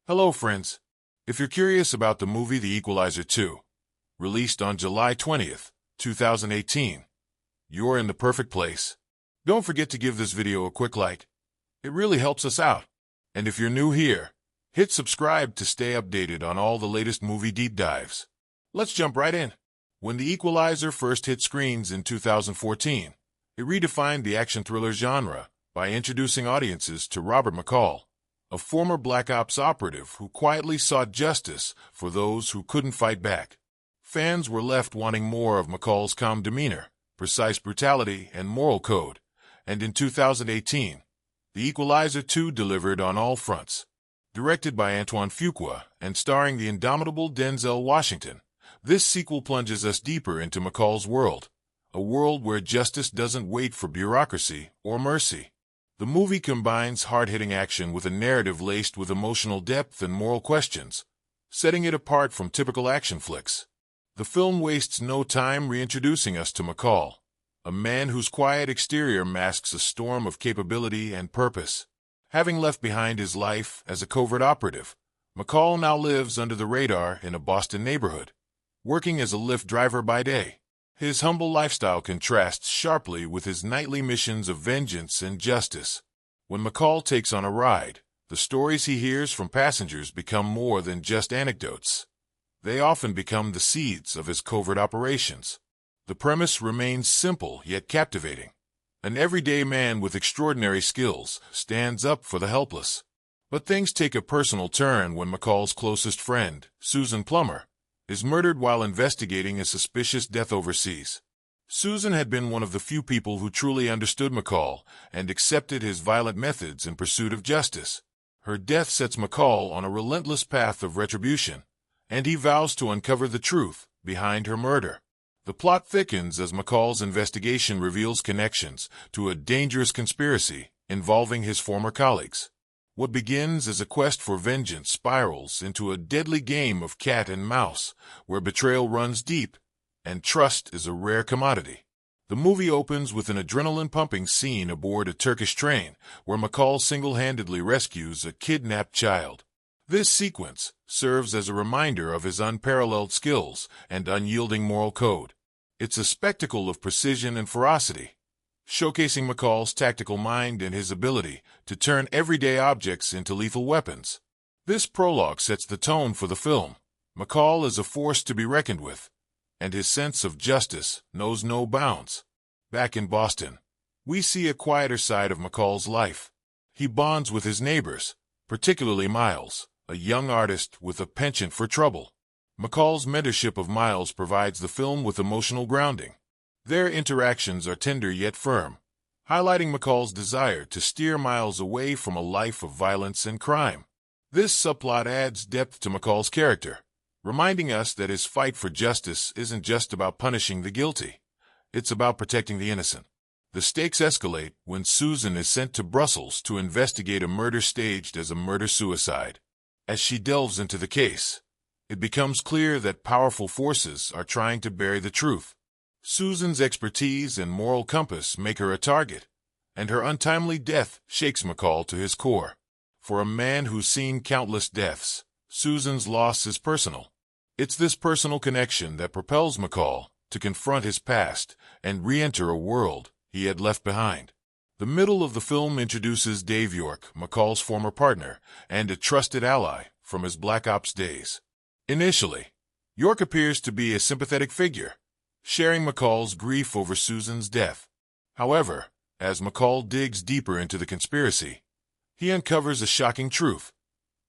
Hello, friends. If you're curious about the movie The Equalizer 2, released on July 20th, 2018, you're in the perfect place. Don't forget to give this video a quick like. It really helps us out. And if you're new here, hit subscribe to stay updated on all the latest movie deep dives. Let's jump right in. When The Equalizer first hit screens in 2014, it redefined the action thriller genre by introducing audiences to Robert McCall, a former Black Ops operative who quietly sought justice for those who couldn't fight back. Fans were left wanting more of McCall's calm demeanor, precise brutality, and moral code, and in 2018, The Equalizer 2 delivered on all fronts. Directed by Antoine Fuqua and starring the indomitable Denzel Washington, this sequel plunges us deeper into McCall's world, a world where justice doesn't wait for bureaucracy or mercy. The movie combines hard-hitting action with a narrative laced with emotional depth and moral questions, setting it apart from typical action flicks. The film wastes no time reintroducing us to McCall, a man whose quiet exterior masks a storm of capability and purpose. Having left behind his life as a covert operative, McCall now lives under the radar in a Boston neighborhood, working as a Lyft driver by day. His humble lifestyle contrasts sharply with his nightly missions of vengeance and justice. When McCall takes on a ride, the stories he hears from passengers become more than just anecdotes. They often become the seeds of his covert operations. The premise remains simple yet captivating. An everyday man with extraordinary skills stands up for the helpless. But things take a personal turn when McCall's closest friend, Susan Plummer, is murdered while investigating a suspicious death overseas. Susan had been one of the few people who truly understood McCall and accepted his violent methods in pursuit of justice. Her death sets McCall on a relentless path of retribution, and he vows to uncover the truth behind her murder. The plot thickens as McCall's investigation reveals connections to a dangerous conspiracy involving his former colleagues. What begins as a quest for vengeance spirals into a deadly game of cat and mouse, where betrayal runs deep and trust is a rare commodity. The movie opens with an adrenaline-pumping scene aboard a Turkish train, where McCall single-handedly rescues a kidnapped child. This sequence serves as a reminder of his unparalleled skills and unyielding moral code. It's a spectacle of precision and ferocity, showcasing McCall's tactical mind and his ability to turn everyday objects into lethal weapons. This prologue sets the tone for the film. McCall is a force to be reckoned with, and his sense of justice knows no bounds. Back in Boston, we see a quieter side of McCall's life. He bonds with his neighbors, particularly Miles, a young artist with a penchant for trouble. McCall's mentorship of Miles provides the film with emotional grounding. Their interactions are tender yet firm, highlighting McCall's desire to steer Miles away from a life of violence and crime. This subplot adds depth to McCall's character, reminding us that his fight for justice isn't just about punishing the guilty. It's about protecting the innocent. The stakes escalate when Susan is sent to Brussels to investigate a murder staged as a murder-suicide. As she delves into the case, it becomes clear that powerful forces are trying to bury the truth. Susan's expertise and moral compass make her a target, and her untimely death shakes McCall to his core. For a man who's seen countless deaths, Susan's loss is personal. It's this personal connection that propels McCall to confront his past and re-enter a world he had left behind. The middle of the film introduces Dave York, McCall's former partner, and a trusted ally from his Black Ops days. Initially, York appears to be a sympathetic figure, sharing McCall's grief over Susan's death. However, as McCall digs deeper into the conspiracy, he uncovers a shocking truth.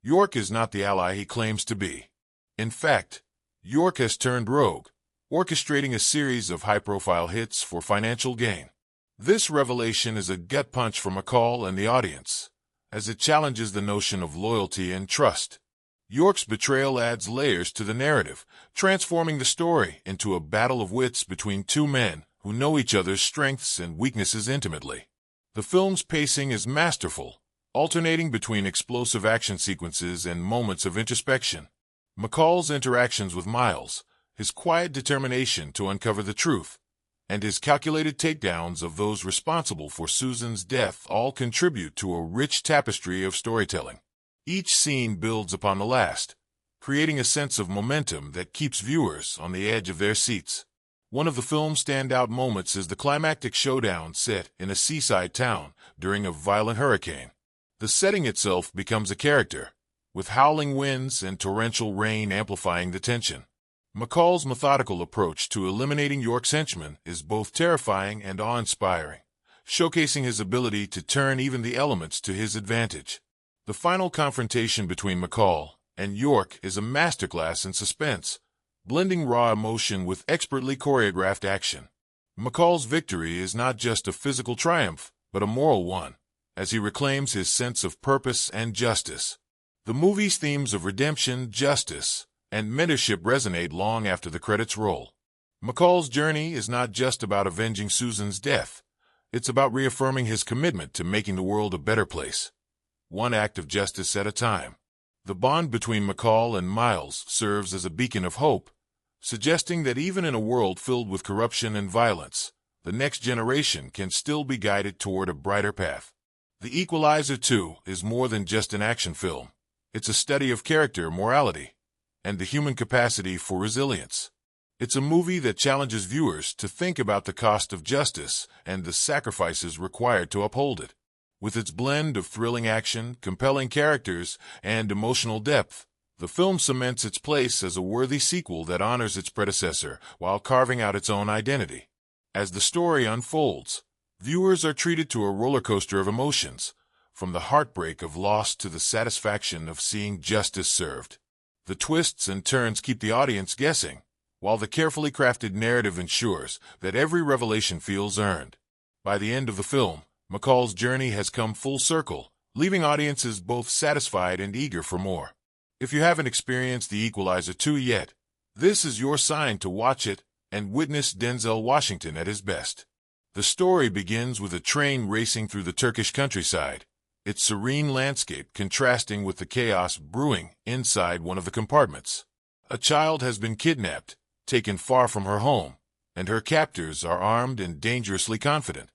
York is not the ally he claims to be. In fact, York has turned rogue, orchestrating a series of high-profile hits for financial gain. This revelation is a gut punch for McCall and the audience, as it challenges the notion of loyalty and trust. York's betrayal adds layers to the narrative, transforming the story into a battle of wits between two men who know each other's strengths and weaknesses intimately. The film's pacing is masterful, alternating between explosive action sequences and moments of introspection. McCall's interactions with Miles, his quiet determination to uncover the truth, and his calculated takedowns of those responsible for Susan's death all contribute to a rich tapestry of storytelling. Each scene builds upon the last, creating a sense of momentum that keeps viewers on the edge of their seats. One of the film's standout moments is the climactic showdown set in a seaside town during a violent hurricane. The setting itself becomes a character, with howling winds and torrential rain amplifying the tension. McCall's methodical approach to eliminating York's henchmen is both terrifying and awe-inspiring, showcasing his ability to turn even the elements to his advantage. The final confrontation between McCall and York is a masterclass in suspense, blending raw emotion with expertly choreographed action. McCall's victory is not just a physical triumph, but a moral one, as he reclaims his sense of purpose and justice. The movie's themes of redemption, justice, and mentorship resonate long after the credits roll. McCall's journey is not just about avenging Susan's death. It's about reaffirming his commitment to making the world a better place, one act of justice at a time. The bond between McCall and Miles serves as a beacon of hope, suggesting that even in a world filled with corruption and violence, the next generation can still be guided toward a brighter path. The Equalizer 2 is more than just an action film. It's a study of character, morality, and the human capacity for resilience. It's a movie that challenges viewers to think about the cost of justice and the sacrifices required to uphold it. With its blend of thrilling action, compelling characters, and emotional depth, the film cements its place as a worthy sequel that honors its predecessor while carving out its own identity. As the story unfolds, viewers are treated to a roller coaster of emotions, from the heartbreak of loss to the satisfaction of seeing justice served. The twists and turns keep the audience guessing, while the carefully crafted narrative ensures that every revelation feels earned. By the end of the film, McCall's journey has come full circle, leaving audiences both satisfied and eager for more. If you haven't experienced The Equalizer 2 yet, this is your sign to watch it and witness Denzel Washington at his best. The story begins with a train racing through the Turkish countryside, its serene landscape contrasting with the chaos brewing inside one of the compartments. A child has been kidnapped, taken far from her home, and her captors are armed and dangerously confident.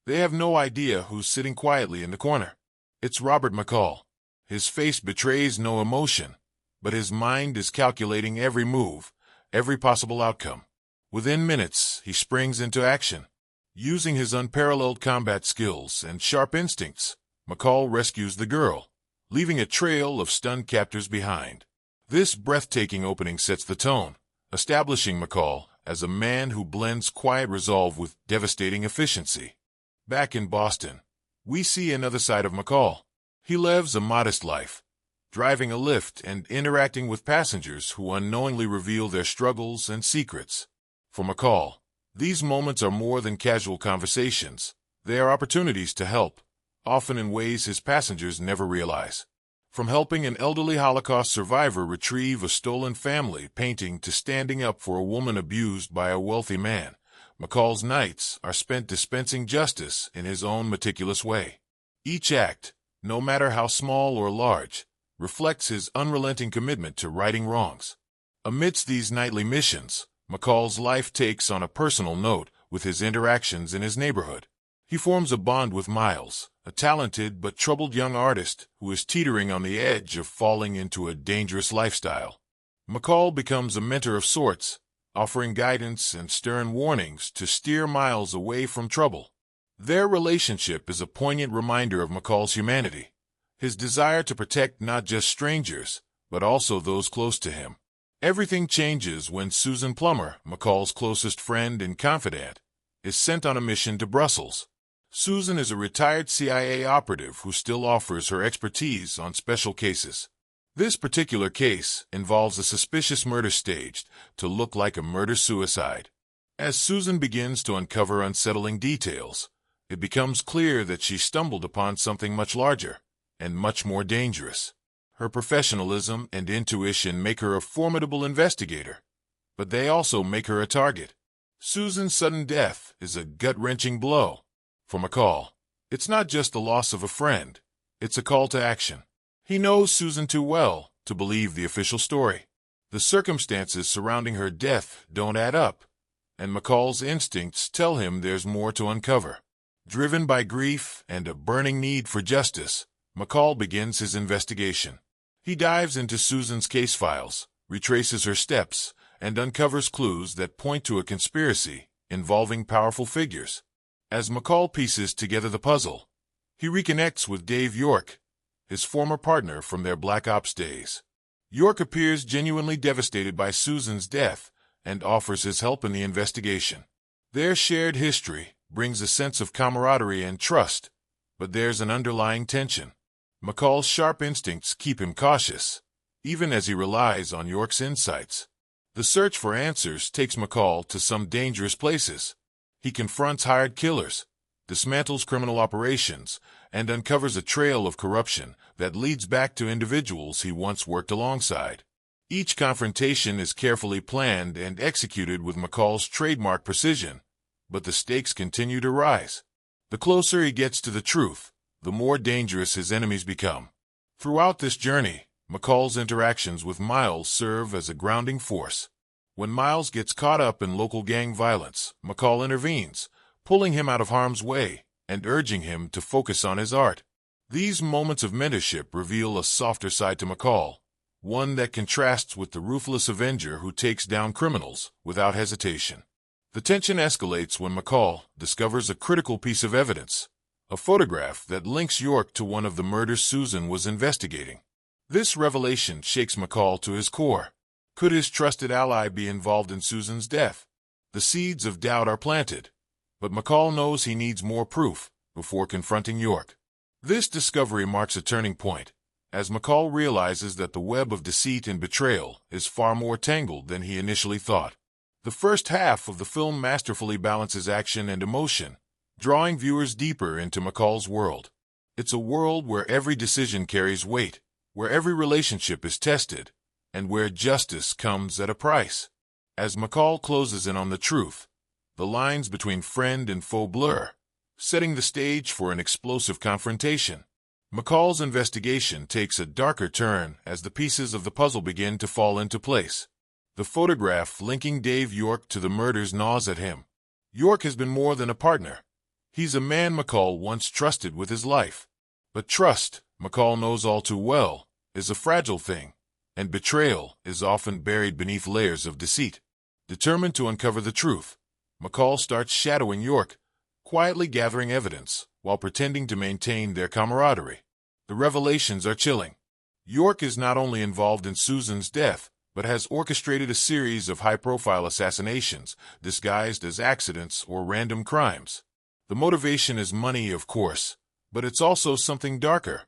They have no idea who's sitting quietly in the corner. It's Robert McCall. His face betrays no emotion, but his mind is calculating every move, every possible outcome. Within minutes, he springs into action. Using his unparalleled combat skills and sharp instincts, McCall rescues the girl, leaving a trail of stunned captors behind. This breathtaking opening sets the tone, establishing McCall as a man who blends quiet resolve with devastating efficiency. Back in Boston, we see another side of McCall. He lives a modest life, driving a Lyft and interacting with passengers who unknowingly reveal their struggles and secrets. For McCall, these moments are more than casual conversations. They are opportunities to help, often in ways his passengers never realize. From helping an elderly Holocaust survivor retrieve a stolen family painting to standing up for a woman abused by a wealthy man, McCall's nights are spent dispensing justice in his own meticulous way. Each act, no matter how small or large, reflects his unrelenting commitment to righting wrongs. Amidst these nightly missions, McCall's life takes on a personal note with his interactions in his neighborhood. He forms a bond with Miles, a talented but troubled young artist who is teetering on the edge of falling into a dangerous lifestyle. McCall becomes a mentor of sorts, offering guidance and stern warnings to steer Miles away from trouble. Their relationship is a poignant reminder of McCall's humanity, his desire to protect not just strangers, but also those close to him. Everything changes when Susan Plummer, McCall's closest friend and confidant, is sent on a mission to Brussels. Susan is a retired CIA operative who still offers her expertise on special cases. This particular case involves a suspicious murder staged to look like a murder-suicide. As Susan begins to uncover unsettling details, it becomes clear that she stumbled upon something much larger and much more dangerous. Her professionalism and intuition make her a formidable investigator, but they also make her a target. Susan's sudden death is a gut-wrenching blow. For McCall, it's not just the loss of a friend, it's a call to action. He knows Susan too well to believe the official story. The circumstances surrounding her death don't add up, and McCall's instincts tell him there's more to uncover. Driven by grief and a burning need for justice, McCall begins his investigation. He dives into Susan's case files, retraces her steps, and uncovers clues that point to a conspiracy involving powerful figures. As McCall pieces together the puzzle, he reconnects with Dave York, his former partner from their Black Ops days. York appears genuinely devastated by Susan's death and offers his help in the investigation. Their shared history brings a sense of camaraderie and trust, but there's an underlying tension. McCall's sharp instincts keep him cautious, even as he relies on York's insights. The search for answers takes McCall to some dangerous places. He confronts hired killers, dismantles criminal operations, and uncovers a trail of corruption that leads back to individuals he once worked alongside. Each confrontation is carefully planned and executed with McCall's trademark precision, but the stakes continue to rise. The closer he gets to the truth, the more dangerous his enemies become. Throughout this journey, McCall's interactions with Miles serve as a grounding force. When Miles gets caught up in local gang violence, McCall intervenes, pulling him out of harm's way and urging him to focus on his art. These moments of mentorship reveal a softer side to McCall, one that contrasts with the ruthless avenger who takes down criminals without hesitation. The tension escalates when McCall discovers a critical piece of evidence, a photograph that links York to one of the murders Susan was investigating. This revelation shakes McCall to his core. Could his trusted ally be involved in Susan's death? The seeds of doubt are planted, but McCall knows he needs more proof before confronting York. This discovery marks a turning point, as McCall realizes that the web of deceit and betrayal is far more tangled than he initially thought. The first half of the film masterfully balances action and emotion, drawing viewers deeper into McCall's world. It's a world where every decision carries weight, where every relationship is tested, and where justice comes at a price. As McCall closes in on the truth, the lines between friend and foe blur, setting the stage for an explosive confrontation. McCall's investigation takes a darker turn as the pieces of the puzzle begin to fall into place. The photograph linking Dave York to the murders gnaws at him. York has been more than a partner. He's a man McCall once trusted with his life. But trust, McCall knows all too well, is a fragile thing, and betrayal is often buried beneath layers of deceit. Determined to uncover the truth, McCall starts shadowing York, quietly gathering evidence while pretending to maintain their camaraderie. The revelations are chilling. York is not only involved in Susan's death, but has orchestrated a series of high-profile assassinations disguised as accidents or random crimes. The motivation is money, of course, but it's also something darker,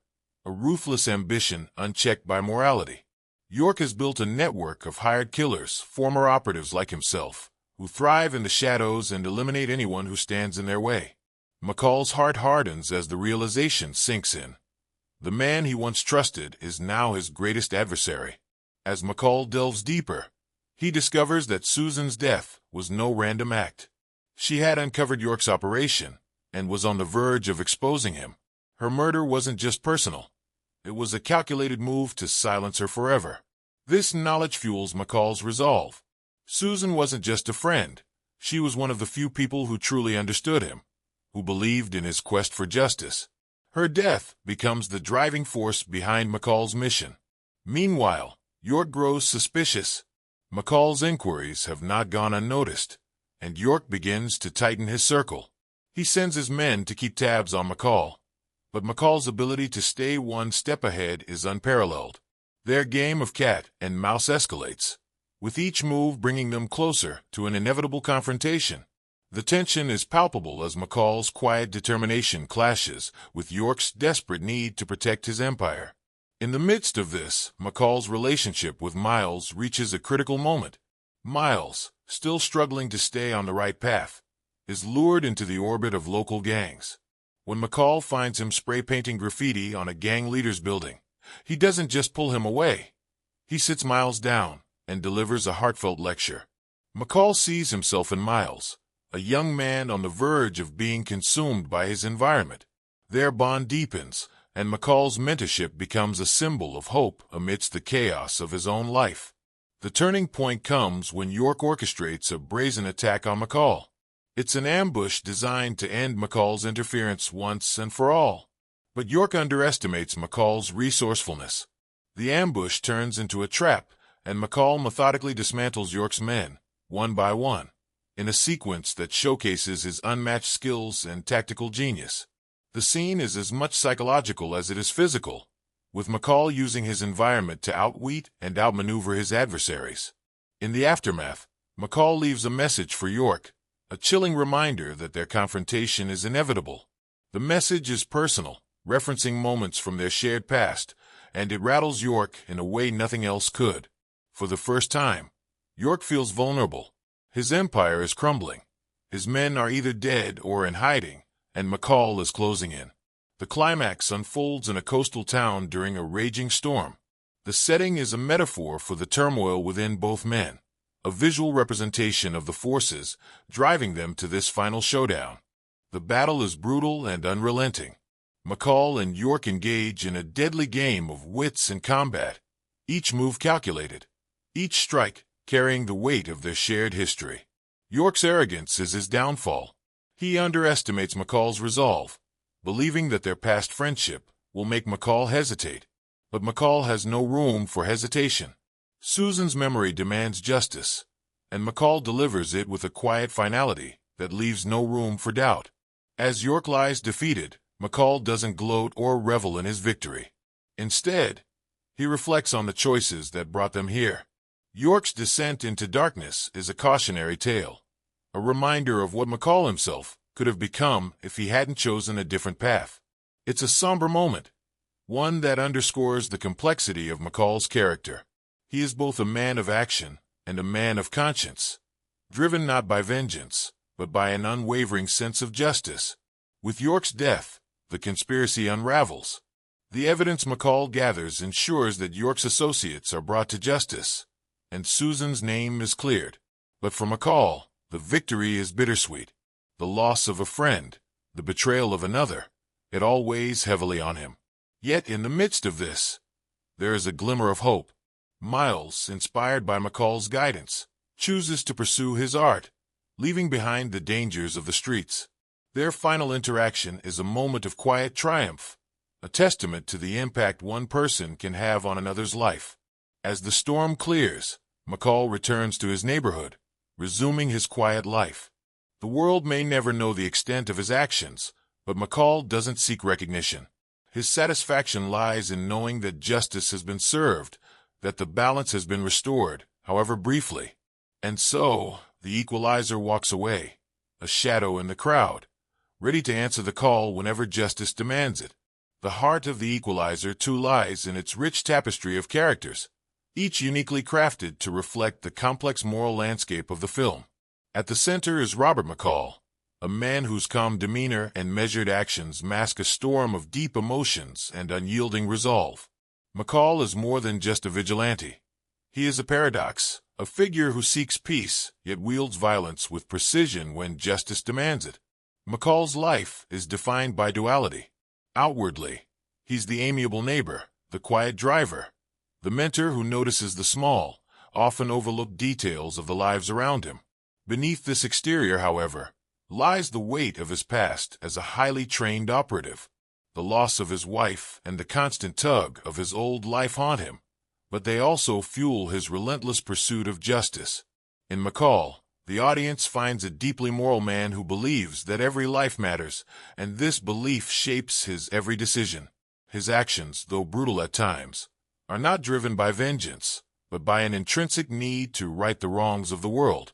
a ruthless ambition unchecked by morality. York has built a network of hired killers, former operatives like himself, who thrive in the shadows and eliminate anyone who stands in their way. McCall's heart hardens as the realization sinks in. The man he once trusted is now his greatest adversary. As McCall delves deeper, he discovers that Susan's death was no random act. She had uncovered York's operation and was on the verge of exposing him. Her murder wasn't just personal. It was a calculated move to silence her forever. This knowledge fuels McCall's resolve. Susan wasn't just a friend. She was one of the few people who truly understood him, who believed in his quest for justice. Her death becomes the driving force behind McCall's mission. Meanwhile, York grows suspicious. McCall's inquiries have not gone unnoticed, and York begins to tighten his circle. He sends his men to keep tabs on McCall, but McCall's ability to stay one step ahead is unparalleled. Their game of cat and mouse escalates, with each move bringing them closer to an inevitable confrontation. The tension is palpable as McCall's quiet determination clashes with York's desperate need to protect his empire. In the midst of this, McCall's relationship with Miles reaches a critical moment. Miles, still struggling to stay on the right path, is lured into the orbit of local gangs. When McCall finds him spray-painting graffiti on a gang leader's building, he doesn't just pull him away. He sits Miles down and delivers a heartfelt lecture. McCall sees himself in Miles, a young man on the verge of being consumed by his environment. Their bond deepens, and McCall's mentorship becomes a symbol of hope amidst the chaos of his own life. The turning point comes when York orchestrates a brazen attack on McCall. It's an ambush designed to end McCall's interference once and for all. But York underestimates McCall's resourcefulness. The ambush turns into a trap, and McCall methodically dismantles York's men, one by one, in a sequence that showcases his unmatched skills and tactical genius. The scene is as much psychological as it is physical, with McCall using his environment to outwit and outmaneuver his adversaries. In the aftermath, McCall leaves a message for York, a chilling reminder that their confrontation is inevitable. The message is personal, referencing moments from their shared past, and it rattles York in a way nothing else could. For the first time, York feels vulnerable. His empire is crumbling. His men are either dead or in hiding, and McCall is closing in. The climax unfolds in a coastal town during a raging storm. The setting is a metaphor for the turmoil within both men, a visual representation of the forces driving them to this final showdown. The battle is brutal and unrelenting. McCall and York engage in a deadly game of wits and combat, each move calculated, each strike carrying the weight of their shared history. York's arrogance is his downfall. He underestimates McCall's resolve, believing that their past friendship will make McCall hesitate. But McCall has no room for hesitation. Susan's memory demands justice, and McCall delivers it with a quiet finality that leaves no room for doubt. As York lies defeated, McCall doesn't gloat or revel in his victory. Instead, he reflects on the choices that brought them here. York's descent into darkness is a cautionary tale, a reminder of what McCall himself could have become if he hadn't chosen a different path. It's a somber moment, one that underscores the complexity of McCall's character. He is both a man of action and a man of conscience, driven not by vengeance, but by an unwavering sense of justice. With York's death, the conspiracy unravels. The evidence McCall gathers ensures that York's associates are brought to justice, and Susan's name is cleared. But for McCall, the victory is bittersweet. The loss of a friend, the betrayal of another, it all weighs heavily on him. Yet in the midst of this, there is a glimmer of hope. Miles, inspired by McCall's guidance, chooses to pursue his art, leaving behind the dangers of the streets. Their final interaction is a moment of quiet triumph, a testament to the impact one person can have on another's life. As the storm clears, McCall returns to his neighborhood, resuming his quiet life. The world may never know the extent of his actions, but McCall doesn't seek recognition. His satisfaction lies in knowing that justice has been served, that the balance has been restored, however briefly. And so, the Equalizer walks away, a shadow in the crowd, ready to answer the call whenever justice demands it. The heart of the Equalizer too lies in its rich tapestry of characters, each uniquely crafted to reflect the complex moral landscape of the film. At the center is Robert McCall, a man whose calm demeanor and measured actions mask a storm of deep emotions and unyielding resolve. McCall is more than just a vigilante. He is a paradox, a figure who seeks peace, yet wields violence with precision when justice demands it. McCall's life is defined by duality. Outwardly, he's the amiable neighbor, the quiet driver, the mentor who notices the small, often overlooked details of the lives around him. Beneath this exterior, however, lies the weight of his past as a highly trained operative. The loss of his wife and the constant tug of his old life haunt him, but they also fuel his relentless pursuit of justice. In McCall, the audience finds a deeply moral man who believes that every life matters, and this belief shapes his every decision. His actions, though brutal at times, are not driven by vengeance, but by an intrinsic need to right the wrongs of the world.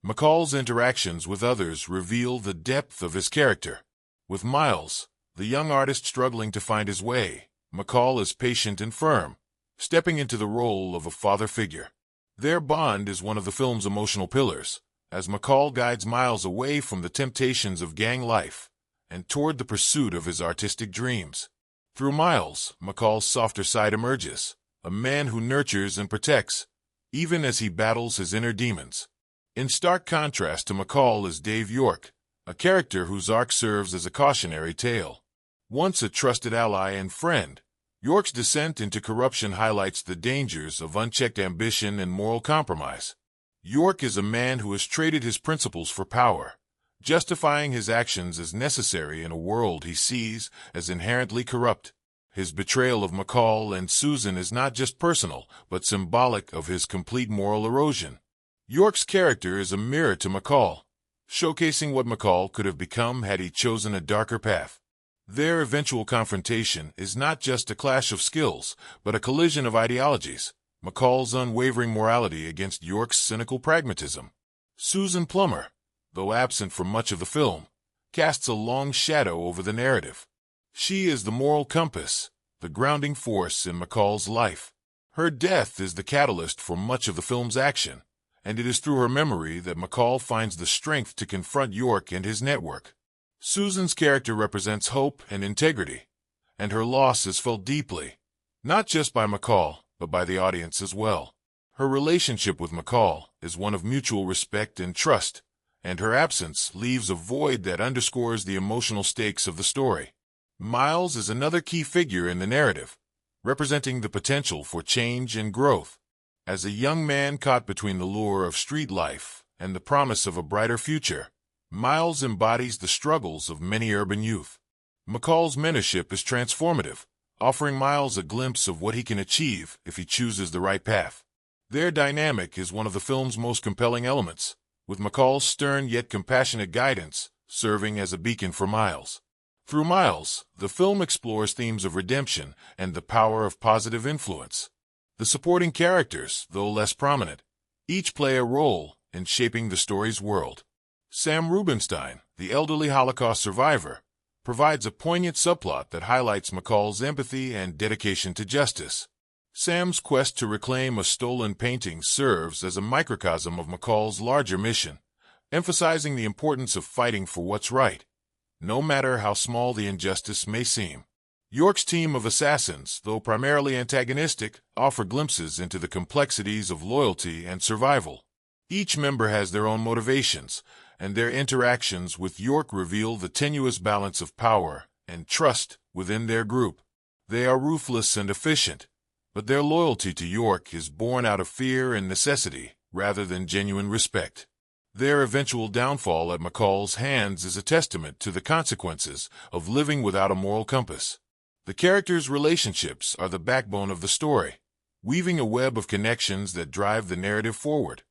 McCall's interactions with others reveal the depth of his character. With Miles, the young artist struggling to find his way, McCall is patient and firm, stepping into the role of a father figure. Their bond is one of the film's emotional pillars, as McCall guides Miles away from the temptations of gang life and toward the pursuit of his artistic dreams. Through Miles, McCall's softer side emerges, a man who nurtures and protects, even as he battles his inner demons. In stark contrast to McCall is Dave York, a character whose arc serves as a cautionary tale. Once a trusted ally and friend, York's descent into corruption highlights the dangers of unchecked ambition and moral compromise. York is a man who has traded his principles for power, justifying his actions as necessary in a world he sees as inherently corrupt. His betrayal of McCall and Susan is not just personal, but symbolic of his complete moral erosion. York's character is a mirror to McCall, showcasing what McCall could have become had he chosen a darker path. Their eventual confrontation is not just a clash of skills, but a collision of ideologies, McCall's unwavering morality against York's cynical pragmatism. Susan Plummer, though absent from much of the film, casts a long shadow over the narrative. She is the moral compass, the grounding force in McCall's life. Her death is the catalyst for much of the film's action, and it is through her memory that McCall finds the strength to confront York and his network. Susan's character represents hope and integrity, and her loss is felt deeply, not just by McCall, but by the audience as well. Her relationship with McCall is one of mutual respect and trust, and her absence leaves a void that underscores the emotional stakes of the story. Miles is another key figure in the narrative, representing the potential for change and growth. As a young man caught between the lure of street life and the promise of a brighter future, Miles embodies the struggles of many urban youth. McCall's mentorship is transformative, offering Miles a glimpse of what he can achieve if he chooses the right path. Their dynamic is one of the film's most compelling elements, with McCall's stern yet compassionate guidance serving as a beacon for Miles. Through Miles, the film explores themes of redemption and the power of positive influence. The supporting characters, though less prominent, each play a role in shaping the story's world. Sam Rubinstein, the elderly Holocaust survivor, provides a poignant subplot that highlights McCall's empathy and dedication to justice. Sam's quest to reclaim a stolen painting serves as a microcosm of McCall's larger mission, emphasizing the importance of fighting for what's right, no matter how small the injustice may seem. York's team of assassins, though primarily antagonistic, offer glimpses into the complexities of loyalty and survival. Each member has their own motivations, and their interactions with York reveal the tenuous balance of power and trust within their group. They are ruthless and efficient, but their loyalty to York is born out of fear and necessity rather than genuine respect. Their eventual downfall at McCall's hands is a testament to the consequences of living without a moral compass. The characters' relationships are the backbone of the story, weaving a web of connections that drive the narrative forward.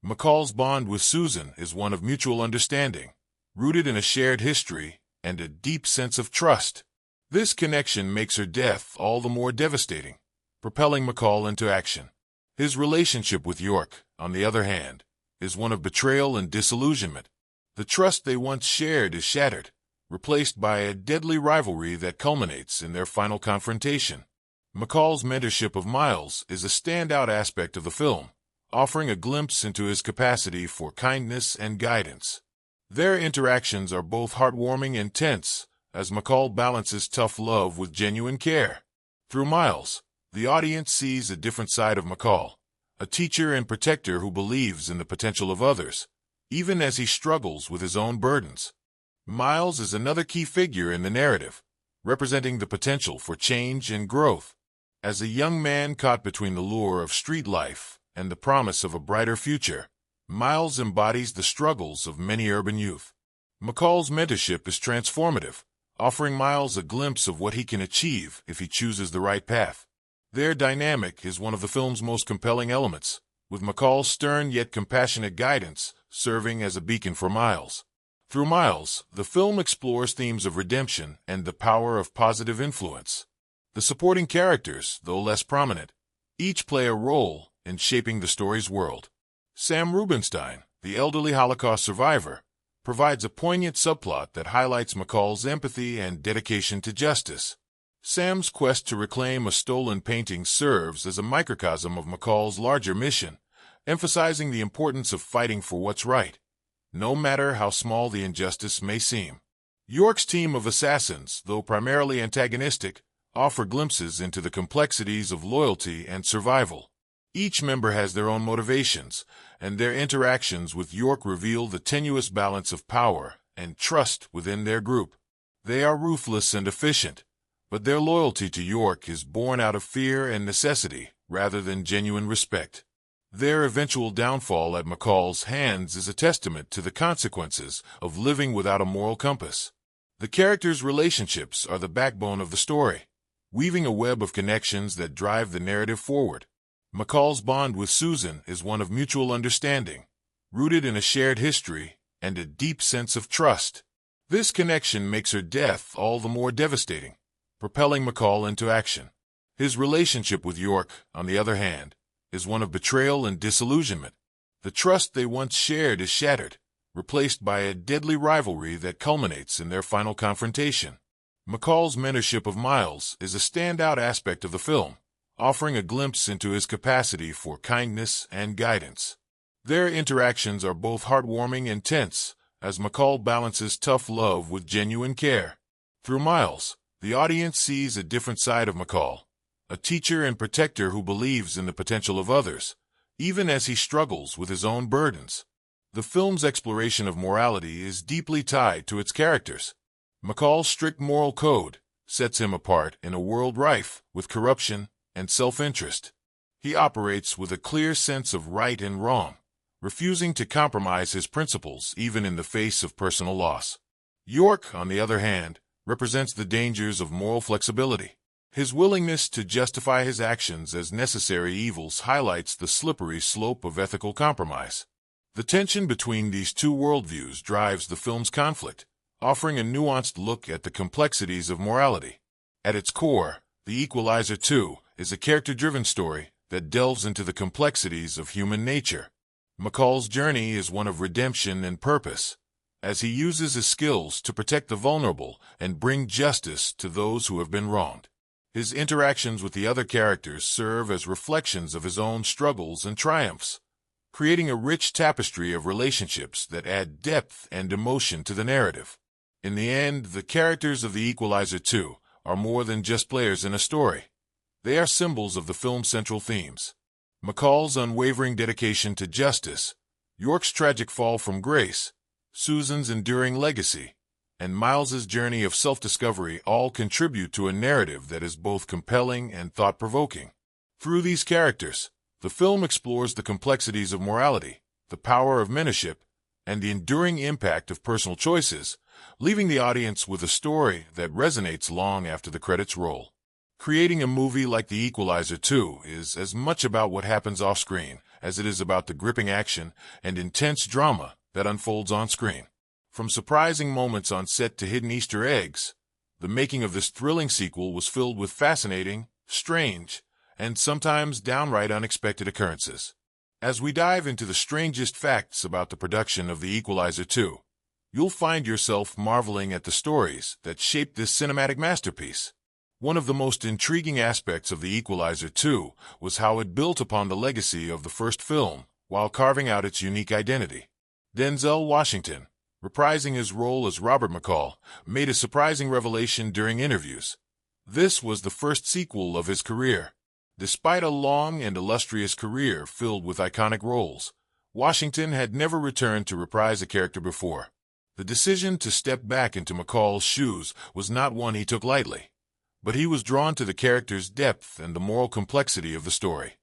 McCall's bond with Susan is one of mutual understanding, rooted in a shared history and a deep sense of trust. This connection makes her death all the more devastating, propelling McCall into action. His relationship with York, on the other hand, is one of betrayal and disillusionment. The trust they once shared is shattered, replaced by a deadly rivalry that culminates in their final confrontation. McCall's mentorship of Miles is a standout aspect of the film, offering a glimpse into his capacity for kindness and guidance. Their interactions are both heartwarming and tense, as McCall balances tough love with genuine care. Through Miles, the audience sees a different side of McCall, a teacher and protector who believes in the potential of others, even as he struggles with his own burdens. Miles is another key figure in the narrative, representing the potential for change and growth. As a young man caught between the lure of street life and the promise of a brighter future, Miles embodies the struggles of many urban youth. McCall's mentorship is transformative, offering Miles a glimpse of what he can achieve if he chooses the right path. Their dynamic is one of the film's most compelling elements, with McCall's stern yet compassionate guidance serving as a beacon for Miles. Through Miles, the film explores themes of redemption and the power of positive influence. The supporting characters, though less prominent, each play a role in shaping the story's world. Sam Rubinstein, the elderly Holocaust survivor, provides a poignant subplot that highlights McCall's empathy and dedication to justice. Sam's quest to reclaim a stolen painting serves as a microcosm of McCall's larger mission, emphasizing the importance of fighting for what's right, no matter how small the injustice may seem. York's team of assassins, though primarily antagonistic, offer glimpses into the complexities of loyalty and survival. Each member has their own motivations, and their interactions with York reveal the tenuous balance of power and trust within their group. They are ruthless and efficient, but their loyalty to York is born out of fear and necessity rather than genuine respect. Their eventual downfall at McCall's hands is a testament to the consequences of living without a moral compass. The characters' relationships are the backbone of the story, weaving a web of connections that drive the narrative forward. McCall's bond with Susan is one of mutual understanding, rooted in a shared history and a deep sense of trust. This connection makes her death all the more devastating, propelling McCall into action. His relationship with York, on the other hand, is one of betrayal and disillusionment. The trust they once shared is shattered, replaced by a deadly rivalry that culminates in their final confrontation. McCall's mentorship of Miles is a standout aspect of the film, offering a glimpse into his capacity for kindness and guidance. Their interactions are both heartwarming and tense, as McCall balances tough love with genuine care. Through Miles, the audience sees a different side of McCall, a teacher and protector who believes in the potential of others, even as he struggles with his own burdens. The film's exploration of morality is deeply tied to its characters. McCall's strict moral code sets him apart in a world rife with corruption and self-interest. He operates with a clear sense of right and wrong, refusing to compromise his principles even in the face of personal loss. York, on the other hand, represents the dangers of moral flexibility. His willingness to justify his actions as necessary evils highlights the slippery slope of ethical compromise. The tension between these two worldviews drives the film's conflict, offering a nuanced look at the complexities of morality. At its core, The Equalizer 2 is a character-driven story that delves into the complexities of human nature. McCall's journey is one of redemption and purpose, as he uses his skills to protect the vulnerable and bring justice to those who have been wronged. His interactions with the other characters serve as reflections of his own struggles and triumphs, creating a rich tapestry of relationships that add depth and emotion to the narrative. In the end, the characters of The Equalizer 2 are more than just players in a story. They are symbols of the film's central themes. McCall's unwavering dedication to justice, York's tragic fall from grace, Susan's enduring legacy, and Miles's journey of self-discovery all contribute to a narrative that is both compelling and thought-provoking. Through these characters, the film explores the complexities of morality, the power of mentorship, and the enduring impact of personal choices, leaving the audience with a story that resonates long after the credits roll. Creating a movie like The Equalizer 2 is as much about what happens off-screen as it is about the gripping action and intense drama that unfolds on-screen. From surprising moments on set to hidden Easter eggs, the making of this thrilling sequel was filled with fascinating, strange, and sometimes downright unexpected occurrences. As we dive into the strangest facts about the production of The Equalizer 2, you'll find yourself marveling at the stories that shaped this cinematic masterpiece. One of the most intriguing aspects of The Equalizer 2 was how it built upon the legacy of the first film while carving out its unique identity. Denzel Washington, reprising his role as Robert McCall, made a surprising revelation during interviews. This was the first sequel of his career. Despite a long and illustrious career filled with iconic roles, Washington had never returned to reprise a character before. The decision to step back into McCall's shoes was not one he took lightly, but he was drawn to the character's depth and the moral complexity of the story.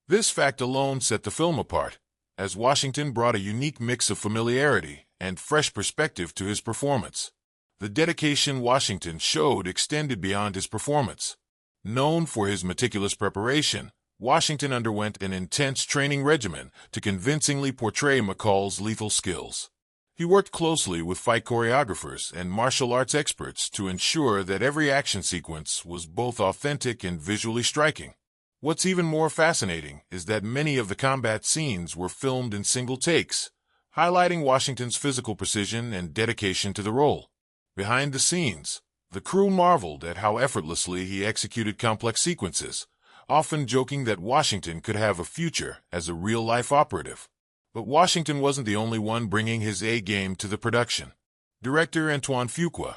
This fact alone set the film apart, as Washington brought a unique mix of familiarity and fresh perspective to his performance. The dedication Washington showed extended beyond his performance. Known for his meticulous preparation, Washington underwent an intense training regimen to convincingly portray McCall's lethal skills. He worked closely with fight choreographers and martial arts experts to ensure that every action sequence was both authentic and visually striking. What's even more fascinating is that many of the combat scenes were filmed in single takes, highlighting Washington's physical precision and dedication to the role. Behind the scenes, the crew marveled at how effortlessly he executed complex sequences, often joking that Washington could have a future as a real-life operative. But Washington wasn't the only one bringing his A-game to the production. Director Antoine Fuqua,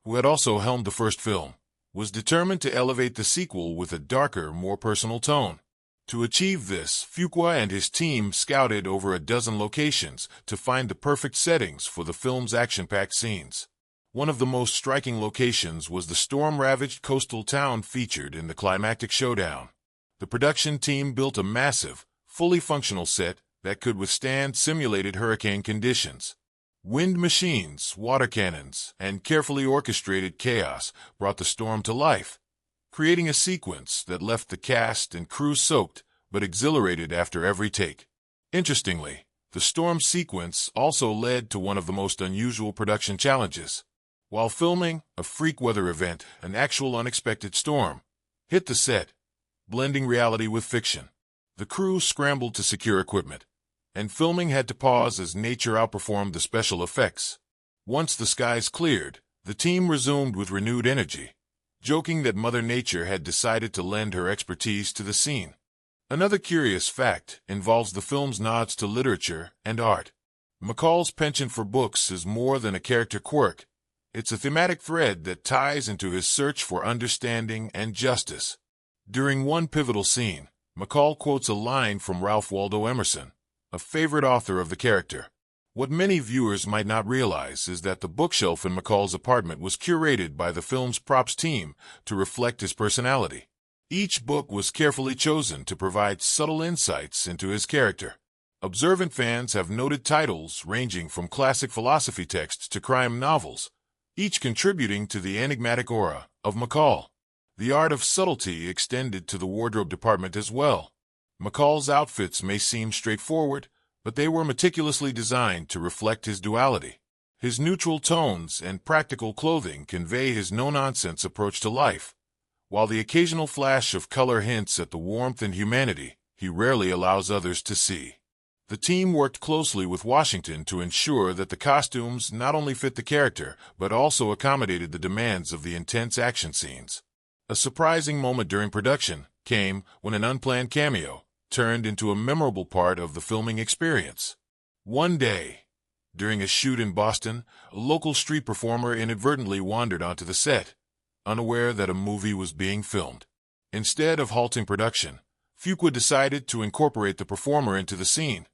who had also helmed the first film, was determined to elevate the sequel with a darker, more personal tone. To achieve this, Fuqua and his team scouted over a dozen locations to find the perfect settings for the film's action-packed scenes. One of the most striking locations was the storm-ravaged coastal town featured in the climactic showdown. The production team built a massive, fully functional set that could withstand simulated hurricane conditions. Wind machines, water cannons, and carefully orchestrated chaos brought the storm to life, creating a sequence that left the cast and crew soaked but exhilarated after every take. Interestingly, the storm sequence also led to one of the most unusual production challenges. While filming, a freak weather event, an actual unexpected storm, hit the set, blending reality with fiction. The crew scrambled to secure equipment, and filming had to pause as nature outperformed the special effects. Once the skies cleared, the team resumed with renewed energy, joking that Mother Nature had decided to lend her expertise to the scene. Another curious fact involves the film's nods to literature and art. McCall's penchant for books is more than a character quirk. It's a thematic thread that ties into his search for understanding and justice. During one pivotal scene, McCall quotes a line from Ralph Waldo Emerson, a favorite author of the character. What many viewers might not realize is that the bookshelf in McCall's apartment was curated by the film's props team to reflect his personality. Each book was carefully chosen to provide subtle insights into his character. Observant fans have noted titles ranging from classic philosophy texts to crime novels, each contributing to the enigmatic aura of McCall. The art of subtlety extended to the wardrobe department as well. McCall's outfits may seem straightforward, but they were meticulously designed to reflect his duality. His neutral tones and practical clothing convey his no-nonsense approach to life, while the occasional flash of color hints at the warmth and humanity he rarely allows others to see. The team worked closely with Washington to ensure that the costumes not only fit the character, but also accommodated the demands of the intense action scenes. A surprising moment during production came when an unplanned cameo turned into a memorable part of the filming experience. One day, during a shoot in Boston, a local street performer inadvertently wandered onto the set, unaware that a movie was being filmed. Instead of halting production, Fuqua decided to incorporate the performer into the scene,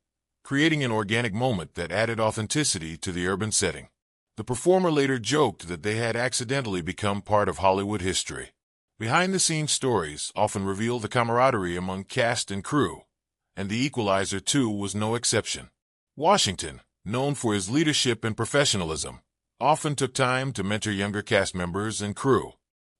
creating an organic moment that added authenticity to the urban setting. The performer later joked that they had accidentally become part of Hollywood history. Behind-the-scenes stories often reveal the camaraderie among cast and crew, and The Equalizer 2 was no exception. Washington, known for his leadership and professionalism, often took time to mentor younger cast members and crew.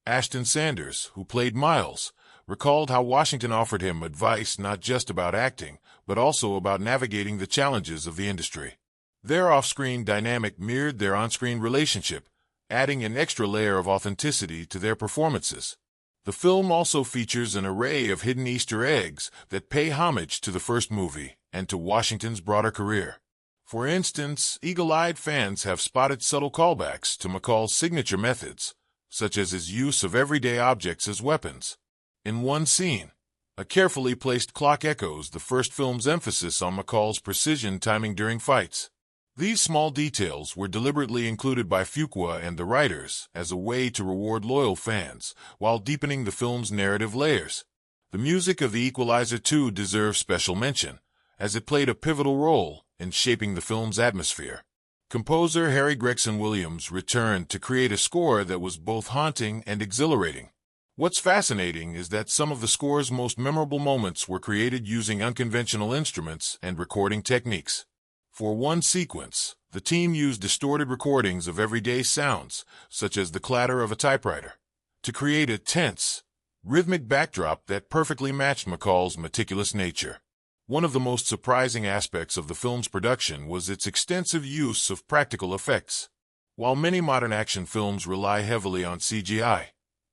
Ashton Sanders, who played Miles, recalled how Washington offered him advice not just about acting, but also about navigating the challenges of the industry. Their off-screen dynamic mirrored their on-screen relationship, adding an extra layer of authenticity to their performances. The film also features an array of hidden Easter eggs that pay homage to the first movie and to Washington's broader career. For instance, eagle-eyed fans have spotted subtle callbacks to McCall's signature methods, such as his use of everyday objects as weapons. In one scene, a carefully placed clock echoes the first film's emphasis on McCall's precision timing during fights. These small details were deliberately included by Fuqua and the writers as a way to reward loyal fans while deepening the film's narrative layers. The music of The Equalizer 2 deserves special mention, as it played a pivotal role in shaping the film's atmosphere. Composer Harry Gregson Williams returned to create a score that was both haunting and exhilarating. What's fascinating is that some of the score's most memorable moments were created using unconventional instruments and recording techniques. For one sequence, the team used distorted recordings of everyday sounds, such as the clatter of a typewriter, to create a tense, rhythmic backdrop that perfectly matched McCall's meticulous nature. One of the most surprising aspects of the film's production was its extensive use of practical effects. While many modern action films rely heavily on CGI,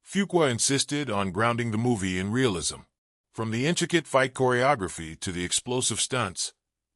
Fuqua insisted on grounding the movie in realism. From the intricate fight choreography to the explosive stunts,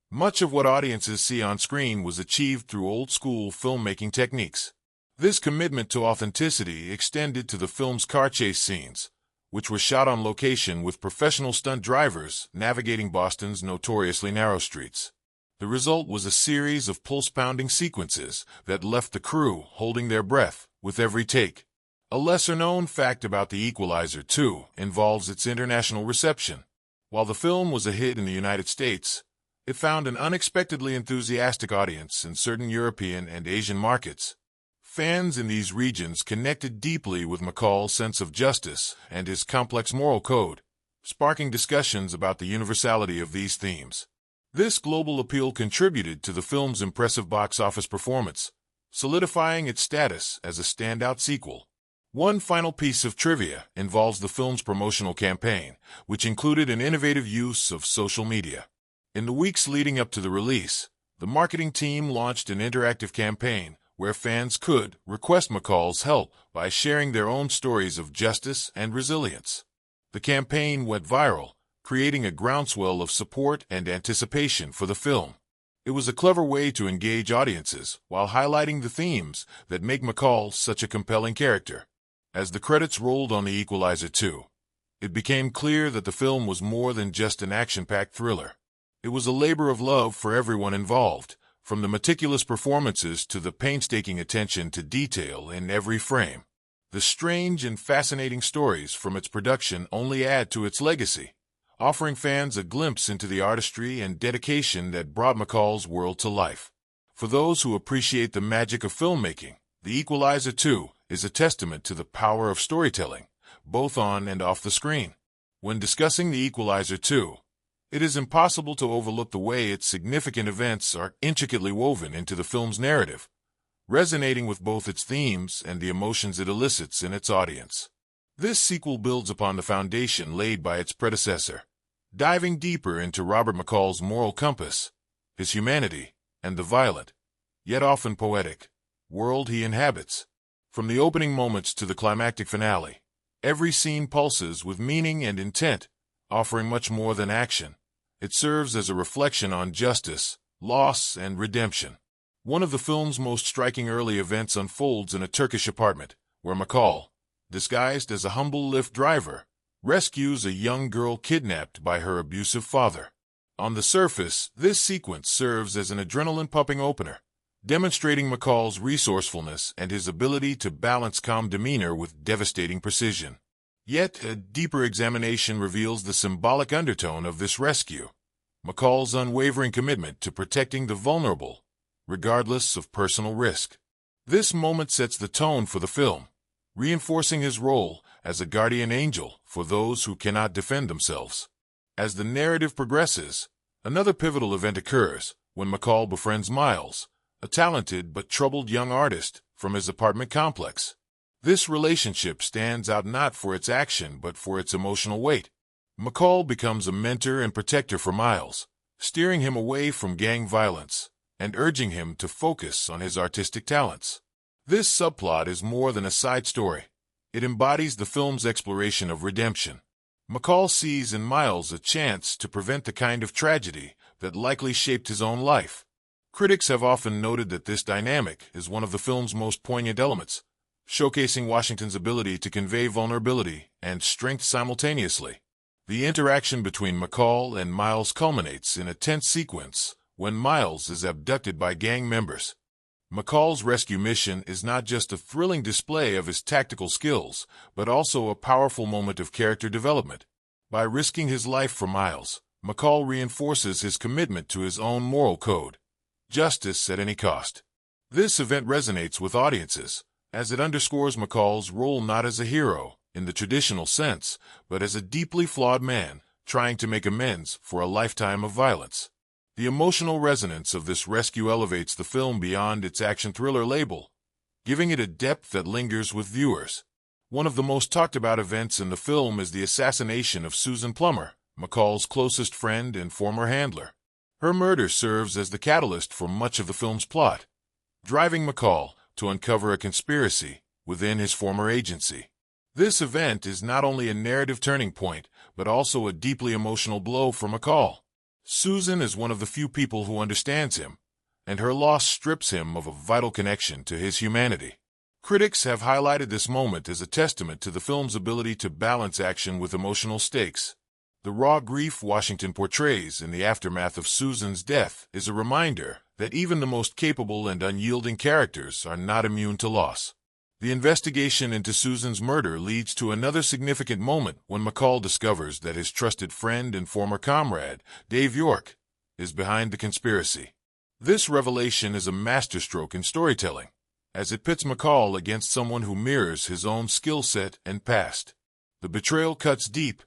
much of what audiences see on screen was achieved through old-school filmmaking techniques. This commitment to authenticity extended to the film's car chase scenes, which were shot on location with professional stunt drivers navigating Boston's notoriously narrow streets. The result was a series of pulse-pounding sequences that left the crew holding their breath with every take. A lesser-known fact about The Equalizer 2 involves its international reception. While the film was a hit in the United States, it found an unexpectedly enthusiastic audience in certain European and Asian markets. Fans in these regions connected deeply with McCall's sense of justice and his complex moral code, sparking discussions about the universality of these themes. This global appeal contributed to the film's impressive box office performance, solidifying its status as a standout sequel. One final piece of trivia involves the film's promotional campaign, which included an innovative use of social media. In the weeks leading up to the release, the marketing team launched an interactive campaign where fans could request McCall's help by sharing their own stories of justice and resilience. The campaign went viral, creating a groundswell of support and anticipation for the film. It was a clever way to engage audiences while highlighting the themes that make McCall such a compelling character. As the credits rolled on The Equalizer 2, it became clear that the film was more than just an action-packed thriller. It was a labor of love for everyone involved, from the meticulous performances to the painstaking attention to detail in every frame. The strange and fascinating stories from its production only add to its legacy, offering fans a glimpse into the artistry and dedication that brought McCall's world to life. For those who appreciate the magic of filmmaking, The Equalizer 2 is a testament to the power of storytelling, both on and off the screen. When discussing The Equalizer 2, it is impossible to overlook the way its significant events are intricately woven into the film's narrative, resonating with both its themes and the emotions it elicits in its audience. This sequel builds upon the foundation laid by its predecessor, diving deeper into Robert McCall's moral compass, his humanity, and the violent, yet often poetic, world he inhabits. From the opening moments to the climactic finale, every scene pulses with meaning and intent, offering much more than action. It serves as a reflection on justice, loss, and redemption. One of the film's most striking early events unfolds in a Turkish apartment, where McCall, disguised as a humble Lyft driver, rescues a young girl kidnapped by her abusive father. On the surface, this sequence serves as an adrenaline-pumping opener, demonstrating McCall's resourcefulness and his ability to balance calm demeanor with devastating precision. Yet, a deeper examination reveals the symbolic undertone of this rescue, McCall's unwavering commitment to protecting the vulnerable, regardless of personal risk. This moment sets the tone for the film, reinforcing his role as a guardian angel for those who cannot defend themselves. As the narrative progresses, another pivotal event occurs when McCall befriends Miles, a talented but troubled young artist from his apartment complex. This relationship stands out not for its action but for its emotional weight. McCall becomes a mentor and protector for Miles, steering him away from gang violence and urging him to focus on his artistic talents. This subplot is more than a side story. It embodies the film's exploration of redemption. McCall sees in Miles a chance to prevent the kind of tragedy that likely shaped his own life. Critics have often noted that this dynamic is one of the film's most poignant elements, showcasing Washington's ability to convey vulnerability and strength simultaneously. The interaction between McCall and Miles culminates in a tense sequence when Miles is abducted by gang members. McCall's rescue mission is not just a thrilling display of his tactical skills, but also a powerful moment of character development. By risking his life for Miles, McCall reinforces his commitment to his own moral code, justice at any cost. This event resonates with audiences, as it underscores McCall's role not as a hero, in the traditional sense, but as a deeply flawed man, trying to make amends for a lifetime of violence. The emotional resonance of this rescue elevates the film beyond its action thriller label, giving it a depth that lingers with viewers. One of the most talked about events in the film is the assassination of Susan Plummer, McCall's closest friend and former handler. Her murder serves as the catalyst for much of the film's plot, driving McCall to uncover a conspiracy within his former agency. This event is not only a narrative turning point, but also a deeply emotional blow for McCall. Susan is one of the few people who understands him, and her loss strips him of a vital connection to his humanity. Critics have highlighted this moment as a testament to the film's ability to balance action with emotional stakes. The raw grief Washington portrays in the aftermath of Susan's death is a reminder that even the most capable and unyielding characters are not immune to loss. The investigation into Susan's murder leads to another significant moment when McCall discovers that his trusted friend and former comrade, Dave York, is behind the conspiracy. This revelation is a masterstroke in storytelling, as it pits McCall against someone who mirrors his own skill set and past. The betrayal cuts deep,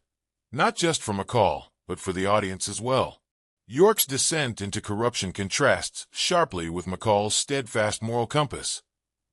not just for McCall, but for the audience as well. York's descent into corruption contrasts sharply with McCall's steadfast moral compass,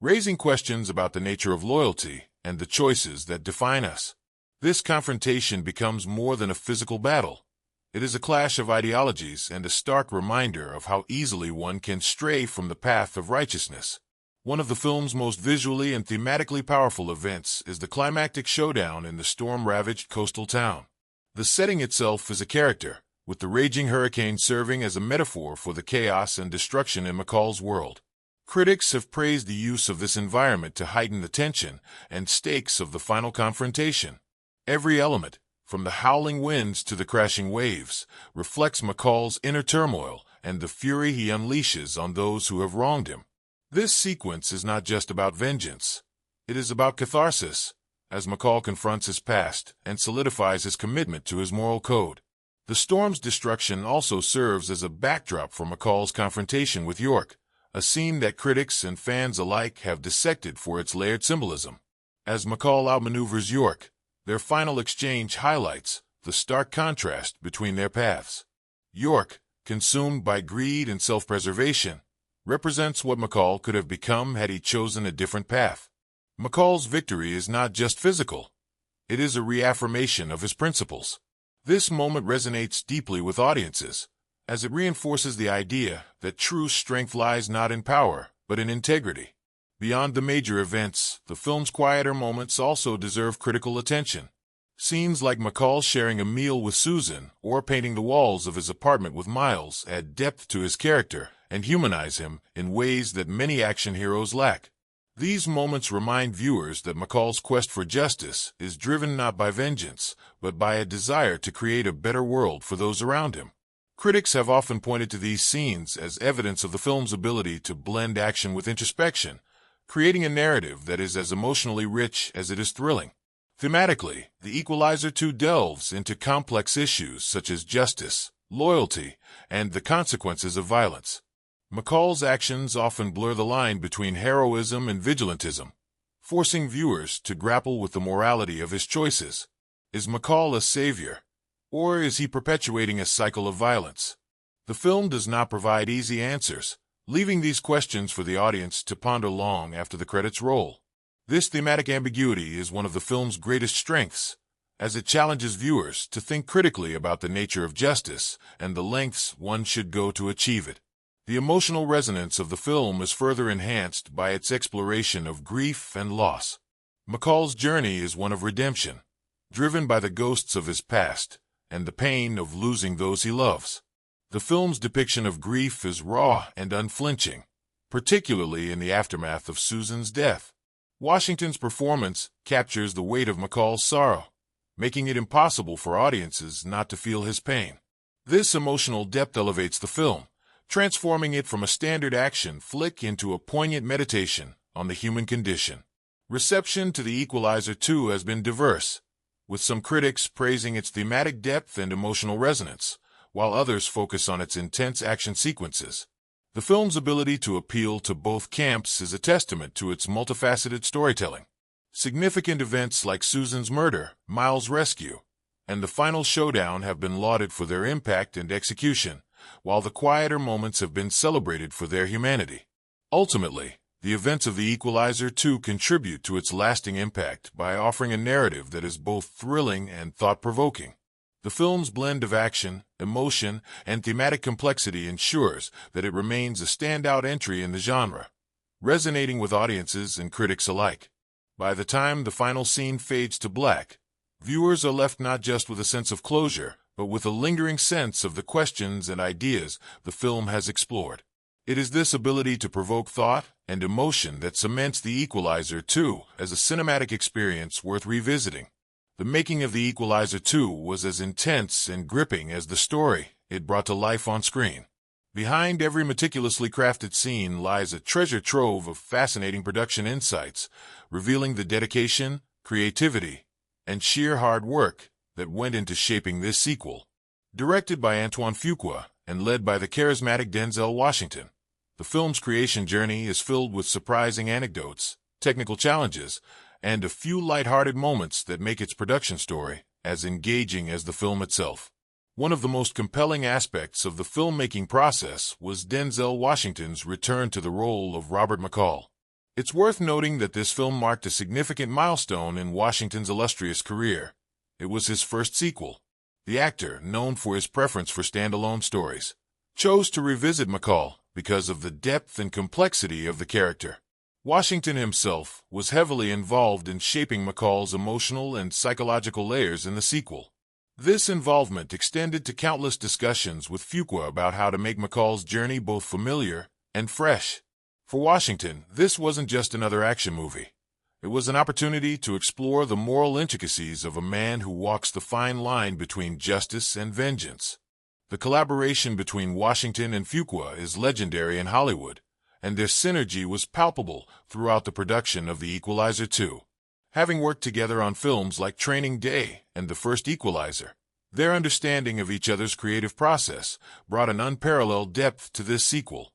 raising questions about the nature of loyalty and the choices that define us. This confrontation becomes more than a physical battle. It is a clash of ideologies and a stark reminder of how easily one can stray from the path of righteousness. One of the film's most visually and thematically powerful events is the climactic showdown in the storm-ravaged coastal town. The setting itself is a character, with the raging hurricane serving as a metaphor for the chaos and destruction in McCall's world. Critics have praised the use of this environment to heighten the tension and stakes of the final confrontation. Every element, from the howling winds to the crashing waves, reflects McCall's inner turmoil and the fury he unleashes on those who have wronged him. This sequence is not just about vengeance. It is about catharsis, as McCall confronts his past and solidifies his commitment to his moral code. The storm's destruction also serves as a backdrop for McCall's confrontation with York, a scene that critics and fans alike have dissected for its layered symbolism. As McCall outmaneuvers York, their final exchange highlights the stark contrast between their paths. York, consumed by greed and self-preservation, represents what McCall could have become had he chosen a different path. McCall's victory is not just physical. It is a reaffirmation of his principles. This moment resonates deeply with audiences, as it reinforces the idea that true strength lies not in power, but in integrity. Beyond the major events, the film's quieter moments also deserve critical attention. Scenes like McCall sharing a meal with Susan or painting the walls of his apartment with Miles add depth to his character and humanize him in ways that many action heroes lack. These moments remind viewers that McCall's quest for justice is driven not by vengeance, but by a desire to create a better world for those around him. Critics have often pointed to these scenes as evidence of the film's ability to blend action with introspection, creating a narrative that is as emotionally rich as it is thrilling. Thematically, The Equalizer 2 delves into complex issues such as justice, loyalty, and the consequences of violence. McCall's actions often blur the line between heroism and vigilantism, forcing viewers to grapple with the morality of his choices. Is McCall a savior, or is he perpetuating a cycle of violence? The film does not provide easy answers, leaving these questions for the audience to ponder long after the credits roll. This thematic ambiguity is one of the film's greatest strengths, as it challenges viewers to think critically about the nature of justice and the lengths one should go to achieve it. The emotional resonance of the film is further enhanced by its exploration of grief and loss. McCall's journey is one of redemption, driven by the ghosts of his past and the pain of losing those he loves. The film's depiction of grief is raw and unflinching, particularly in the aftermath of Susan's death. Washington's performance captures the weight of McCall's sorrow, making it impossible for audiences not to feel his pain. This emotional depth elevates the film, transforming it from a standard action flick into a poignant meditation on the human condition. Reception to The Equalizer 2 has been diverse, with some critics praising its thematic depth and emotional resonance, while others focus on its intense action sequences. The film's ability to appeal to both camps is a testament to its multifaceted storytelling. Significant events like Susan's murder, Miles' rescue, and the final showdown have been lauded for their impact and execution, while the quieter moments have been celebrated for their humanity. Ultimately, the events of The Equalizer 2 contribute to its lasting impact by offering a narrative that is both thrilling and thought-provoking. The film's blend of action, emotion, and thematic complexity ensures that it remains a standout entry in the genre, resonating with audiences and critics alike. By the time the final scene fades to black, viewers are left not just with a sense of closure, but with a lingering sense of the questions and ideas the film has explored. It is this ability to provoke thought and emotion that cements The Equalizer 2 as a cinematic experience worth revisiting. The making of The Equalizer 2 was as intense and gripping as the story it brought to life on screen. Behind every meticulously crafted scene lies a treasure trove of fascinating production insights, revealing the dedication, creativity, and sheer hard work that went into shaping this sequel. Directed by Antoine Fuqua and led by the charismatic Denzel Washington, the film's creation journey is filled with surprising anecdotes, technical challenges, and a few light-hearted moments that make its production story as engaging as the film itself. One of the most compelling aspects of the filmmaking process was Denzel Washington's return to the role of Robert McCall. It's worth noting that this film marked a significant milestone in Washington's illustrious career. It was his first sequel. The actor, known for his preference for standalone stories, chose to revisit McCall because of the depth and complexity of the character. Washington himself was heavily involved in shaping McCall's emotional and psychological layers in the sequel. This involvement extended to countless discussions with Fuqua about how to make McCall's journey both familiar and fresh. For Washington, this wasn't just another action movie. It was an opportunity to explore the moral intricacies of a man who walks the fine line between justice and vengeance. The collaboration between Washington and Fuqua is legendary in Hollywood, and their synergy was palpable throughout the production of The Equalizer 2. Having worked together on films like Training Day and the first Equalizer, their understanding of each other's creative process brought an unparalleled depth to this sequel.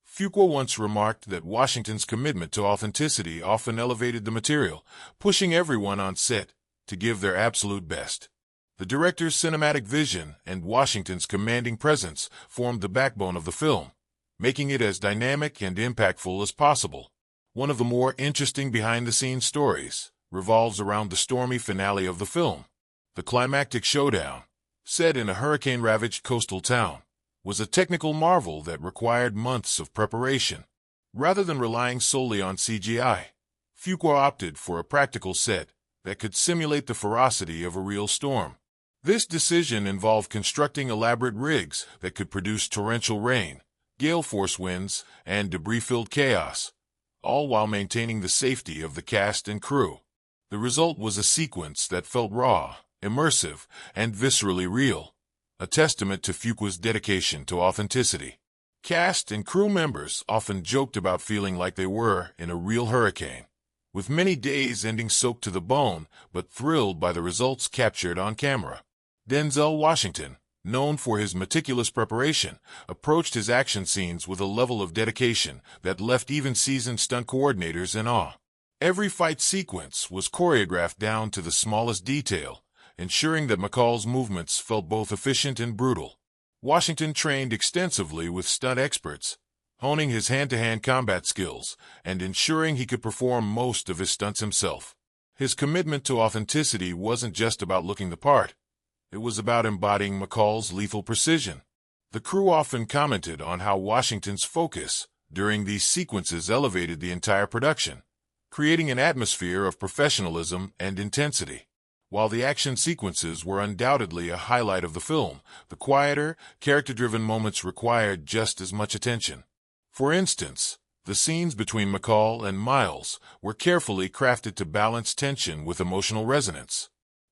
Fuqua once remarked that Washington's commitment to authenticity often elevated the material, pushing everyone on set to give their absolute best. The director's cinematic vision and Washington's commanding presence formed the backbone of the film, making it as dynamic and impactful as possible. One of the more interesting behind-the-scenes stories revolves around the stormy finale of the film. The climactic showdown, set in a hurricane-ravaged coastal town, was a technical marvel that required months of preparation. Rather than relying solely on CGI, Fuqua opted for a practical set that could simulate the ferocity of a real storm. This decision involved constructing elaborate rigs that could produce torrential rain, gale-force winds, and debris-filled chaos, all while maintaining the safety of the cast and crew. The result was a sequence that felt raw, immersive, and viscerally real, a testament to Fuqua's dedication to authenticity. Cast and crew members often joked about feeling like they were in a real hurricane, with many days ending soaked to the bone, but thrilled by the results captured on camera. Denzel Washington, known for his meticulous preparation, approached his action scenes with a level of dedication that left even seasoned stunt coordinators in awe. Every fight sequence was choreographed down to the smallest detail, ensuring that McCall's movements felt both efficient and brutal. Washington trained extensively with stunt experts, honing his hand-to-hand combat skills and ensuring he could perform most of his stunts himself. His commitment to authenticity wasn't just about looking the part. It was about embodying McCall's lethal precision. The crew often commented on how Washington's focus during these sequences elevated the entire production, creating an atmosphere of professionalism and intensity. While the action sequences were undoubtedly a highlight of the film, the quieter, character-driven moments required just as much attention. For instance, the scenes between McCall and Miles were carefully crafted to balance tension with emotional resonance.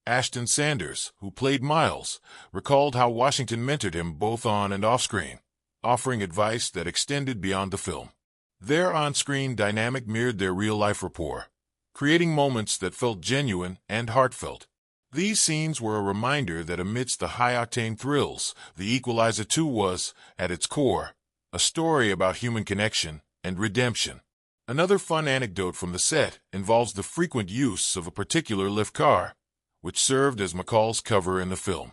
Ashton Sanders, who played Miles, recalled how Washington mentored him both on and off-screen, offering advice that extended beyond the film. Their on-screen dynamic mirrored their real-life rapport, creating moments that felt genuine and heartfelt. These scenes were a reminder that amidst the high-octane thrills, The Equalizer 2 was, at its core, a story about human connection and redemption. Another fun anecdote from the set involves the frequent use of a particular lift car, which served as McCall's cover in the film.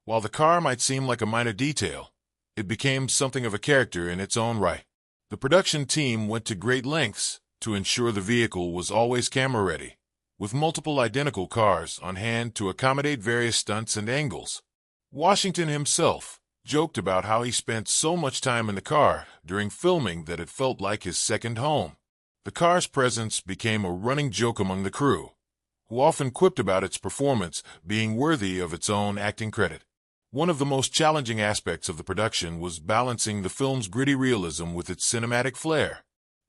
While the car might seem like a minor detail, it became something of a character in its own right. The production team went to great lengths to ensure the vehicle was always camera-ready, with multiple identical cars on hand to accommodate various stunts and angles. Washington himself joked about how he spent so much time in the car during filming that it felt like his second home. The car's presence became a running joke among the crew, who often quipped about its performance being worthy of its own acting credit. One of the most challenging aspects of the production was balancing the film's gritty realism with its cinematic flair.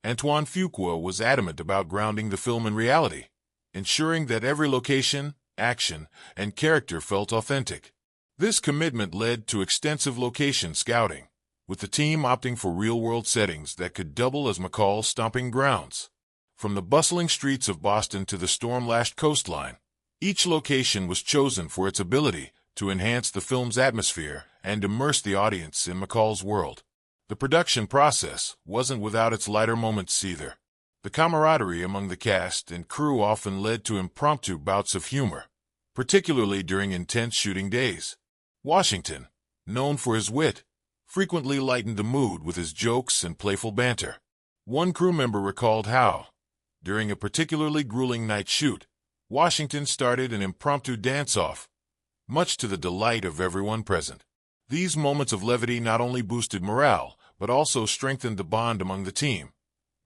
Antoine Fuqua was adamant about grounding the film in reality, ensuring that every location, action, and character felt authentic. This commitment led to extensive location scouting, with the team opting for real-world settings that could double as McCall's stomping grounds. From the bustling streets of Boston to the storm-lashed coastline, each location was chosen for its ability to enhance the film's atmosphere and immerse the audience in McCall's world. The production process wasn't without its lighter moments either. The camaraderie among the cast and crew often led to impromptu bouts of humor, particularly during intense shooting days. Washington, known for his wit, frequently lightened the mood with his jokes and playful banter. One crew member recalled how, during a particularly grueling night shoot, Washington started an impromptu dance-off, much to the delight of everyone present. These moments of levity not only boosted morale, but also strengthened the bond among the team,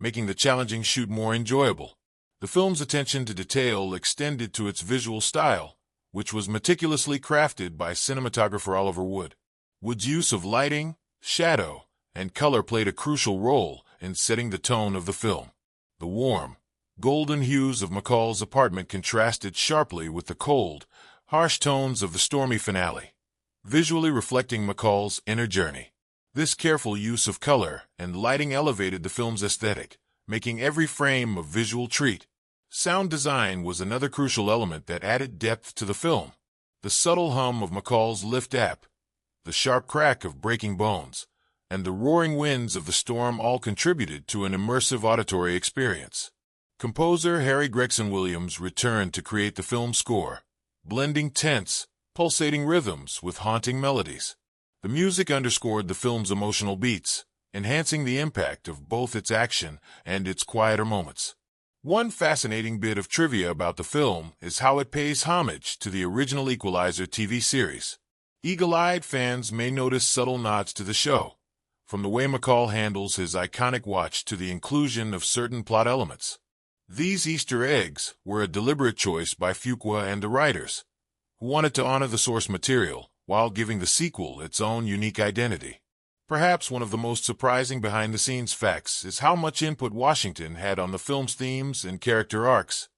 making the challenging shoot more enjoyable. The film's attention to detail extended to its visual style, which was meticulously crafted by cinematographer Oliver Wood. Wood's use of lighting, shadow, and color played a crucial role in setting the tone of the film. The warm, golden hues of McCall's apartment contrasted sharply with the cold, harsh tones of the stormy finale, visually reflecting McCall's inner journey. This careful use of color and lighting elevated the film's aesthetic, making every frame a visual treat. Sound design was another crucial element that added depth to the film. The subtle hum of McCall's lift app, the sharp crack of breaking bones, and the roaring winds of the storm all contributed to an immersive auditory experience. Composer Harry Gregson Williams returned to create the film's score, blending tense, pulsating rhythms with haunting melodies. The music underscored the film's emotional beats, enhancing the impact of both its action and its quieter moments. One fascinating bit of trivia about the film is how it pays homage to the original Equaliser TV series. Eagle-eyed fans may notice subtle nods to the show, from the way McCall handles his iconic watch to the inclusion of certain plot elements. These Easter eggs were a deliberate choice by Fuqua and the writers, who wanted to honor the source material while giving the sequel its own unique identity. Perhaps one of the most surprising behind-the-scenes facts is how much input Washington had on the film's themes and character arcs.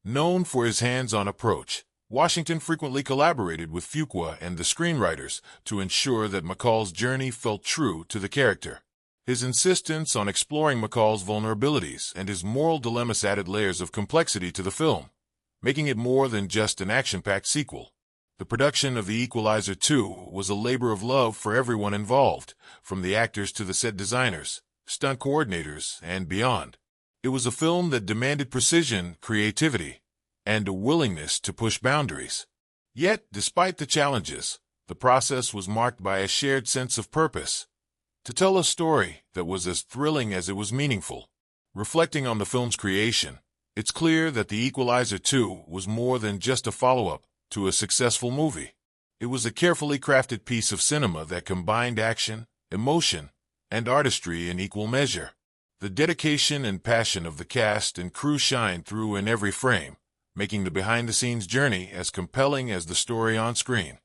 Known for his hands-on approach, Washington frequently collaborated with Fuqua and the screenwriters to ensure that McCall's journey felt true to the character. His insistence on exploring McCall's vulnerabilities and his moral dilemmas added layers of complexity to the film, making it more than just an action-packed sequel. The production of The Equalizer 2 was a labor of love for everyone involved, from the actors to the set designers, stunt coordinators, and beyond. It was a film that demanded precision, creativity, and a willingness to push boundaries. Yet, despite the challenges, the process was marked by a shared sense of purpose, to tell a story that was as thrilling as it was meaningful. Reflecting on the film's creation, it's clear that The Equalizer 2 was more than just a follow-up to a successful movie. It was a carefully crafted piece of cinema that combined action, emotion, and artistry in equal measure. The dedication and passion of the cast and crew shine through in every frame, making the behind-the-scenes journey as compelling as the story on screen.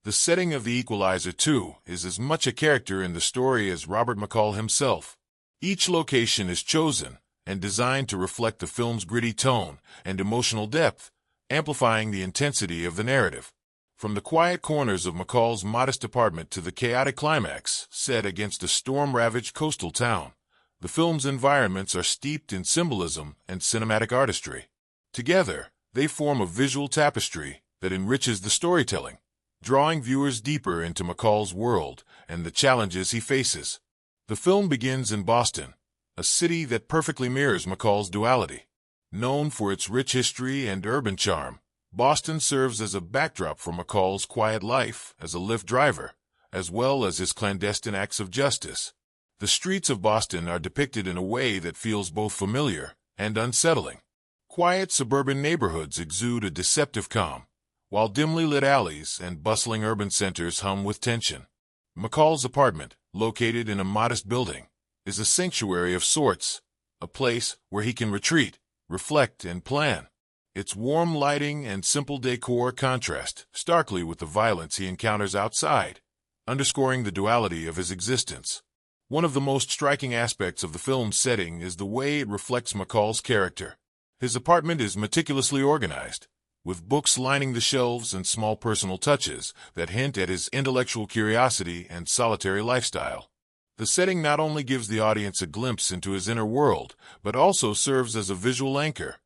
The setting of The Equalizer 2 is as much a character in the story as Robert McCall himself. Each location is chosen and designed to reflect the film's gritty tone and emotional depth, amplifying the intensity of the narrative. From the quiet corners of McCall's modest apartment to the chaotic climax set against a storm-ravaged coastal town, the film's environments are steeped in symbolism and cinematic artistry. Together, they form a visual tapestry that enriches the storytelling, drawing viewers deeper into McCall's world and the challenges he faces. The film begins in Boston, a city that perfectly mirrors McCall's duality. Known for its rich history and urban charm, Boston serves as a backdrop for McCall's quiet life as a Lyft driver, as well as his clandestine acts of justice. The streets of Boston are depicted in a way that feels both familiar and unsettling. Quiet suburban neighborhoods exude a deceptive calm, while dimly lit alleys and bustling urban centers hum with tension. McCall's apartment, located in a modest building, is a sanctuary of sorts, a place where he can retreat, reflect, and plan. Its warm lighting and simple decor contrast starkly with the violence he encounters outside, underscoring the duality of his existence. One of the most striking aspects of the film's setting is the way it reflects McCall's character. His apartment is meticulously organized, with books lining the shelves and small personal touches that hint at his intellectual curiosity and solitary lifestyle. The setting not only gives the audience a glimpse into his inner world, but also serves as a visual anchor,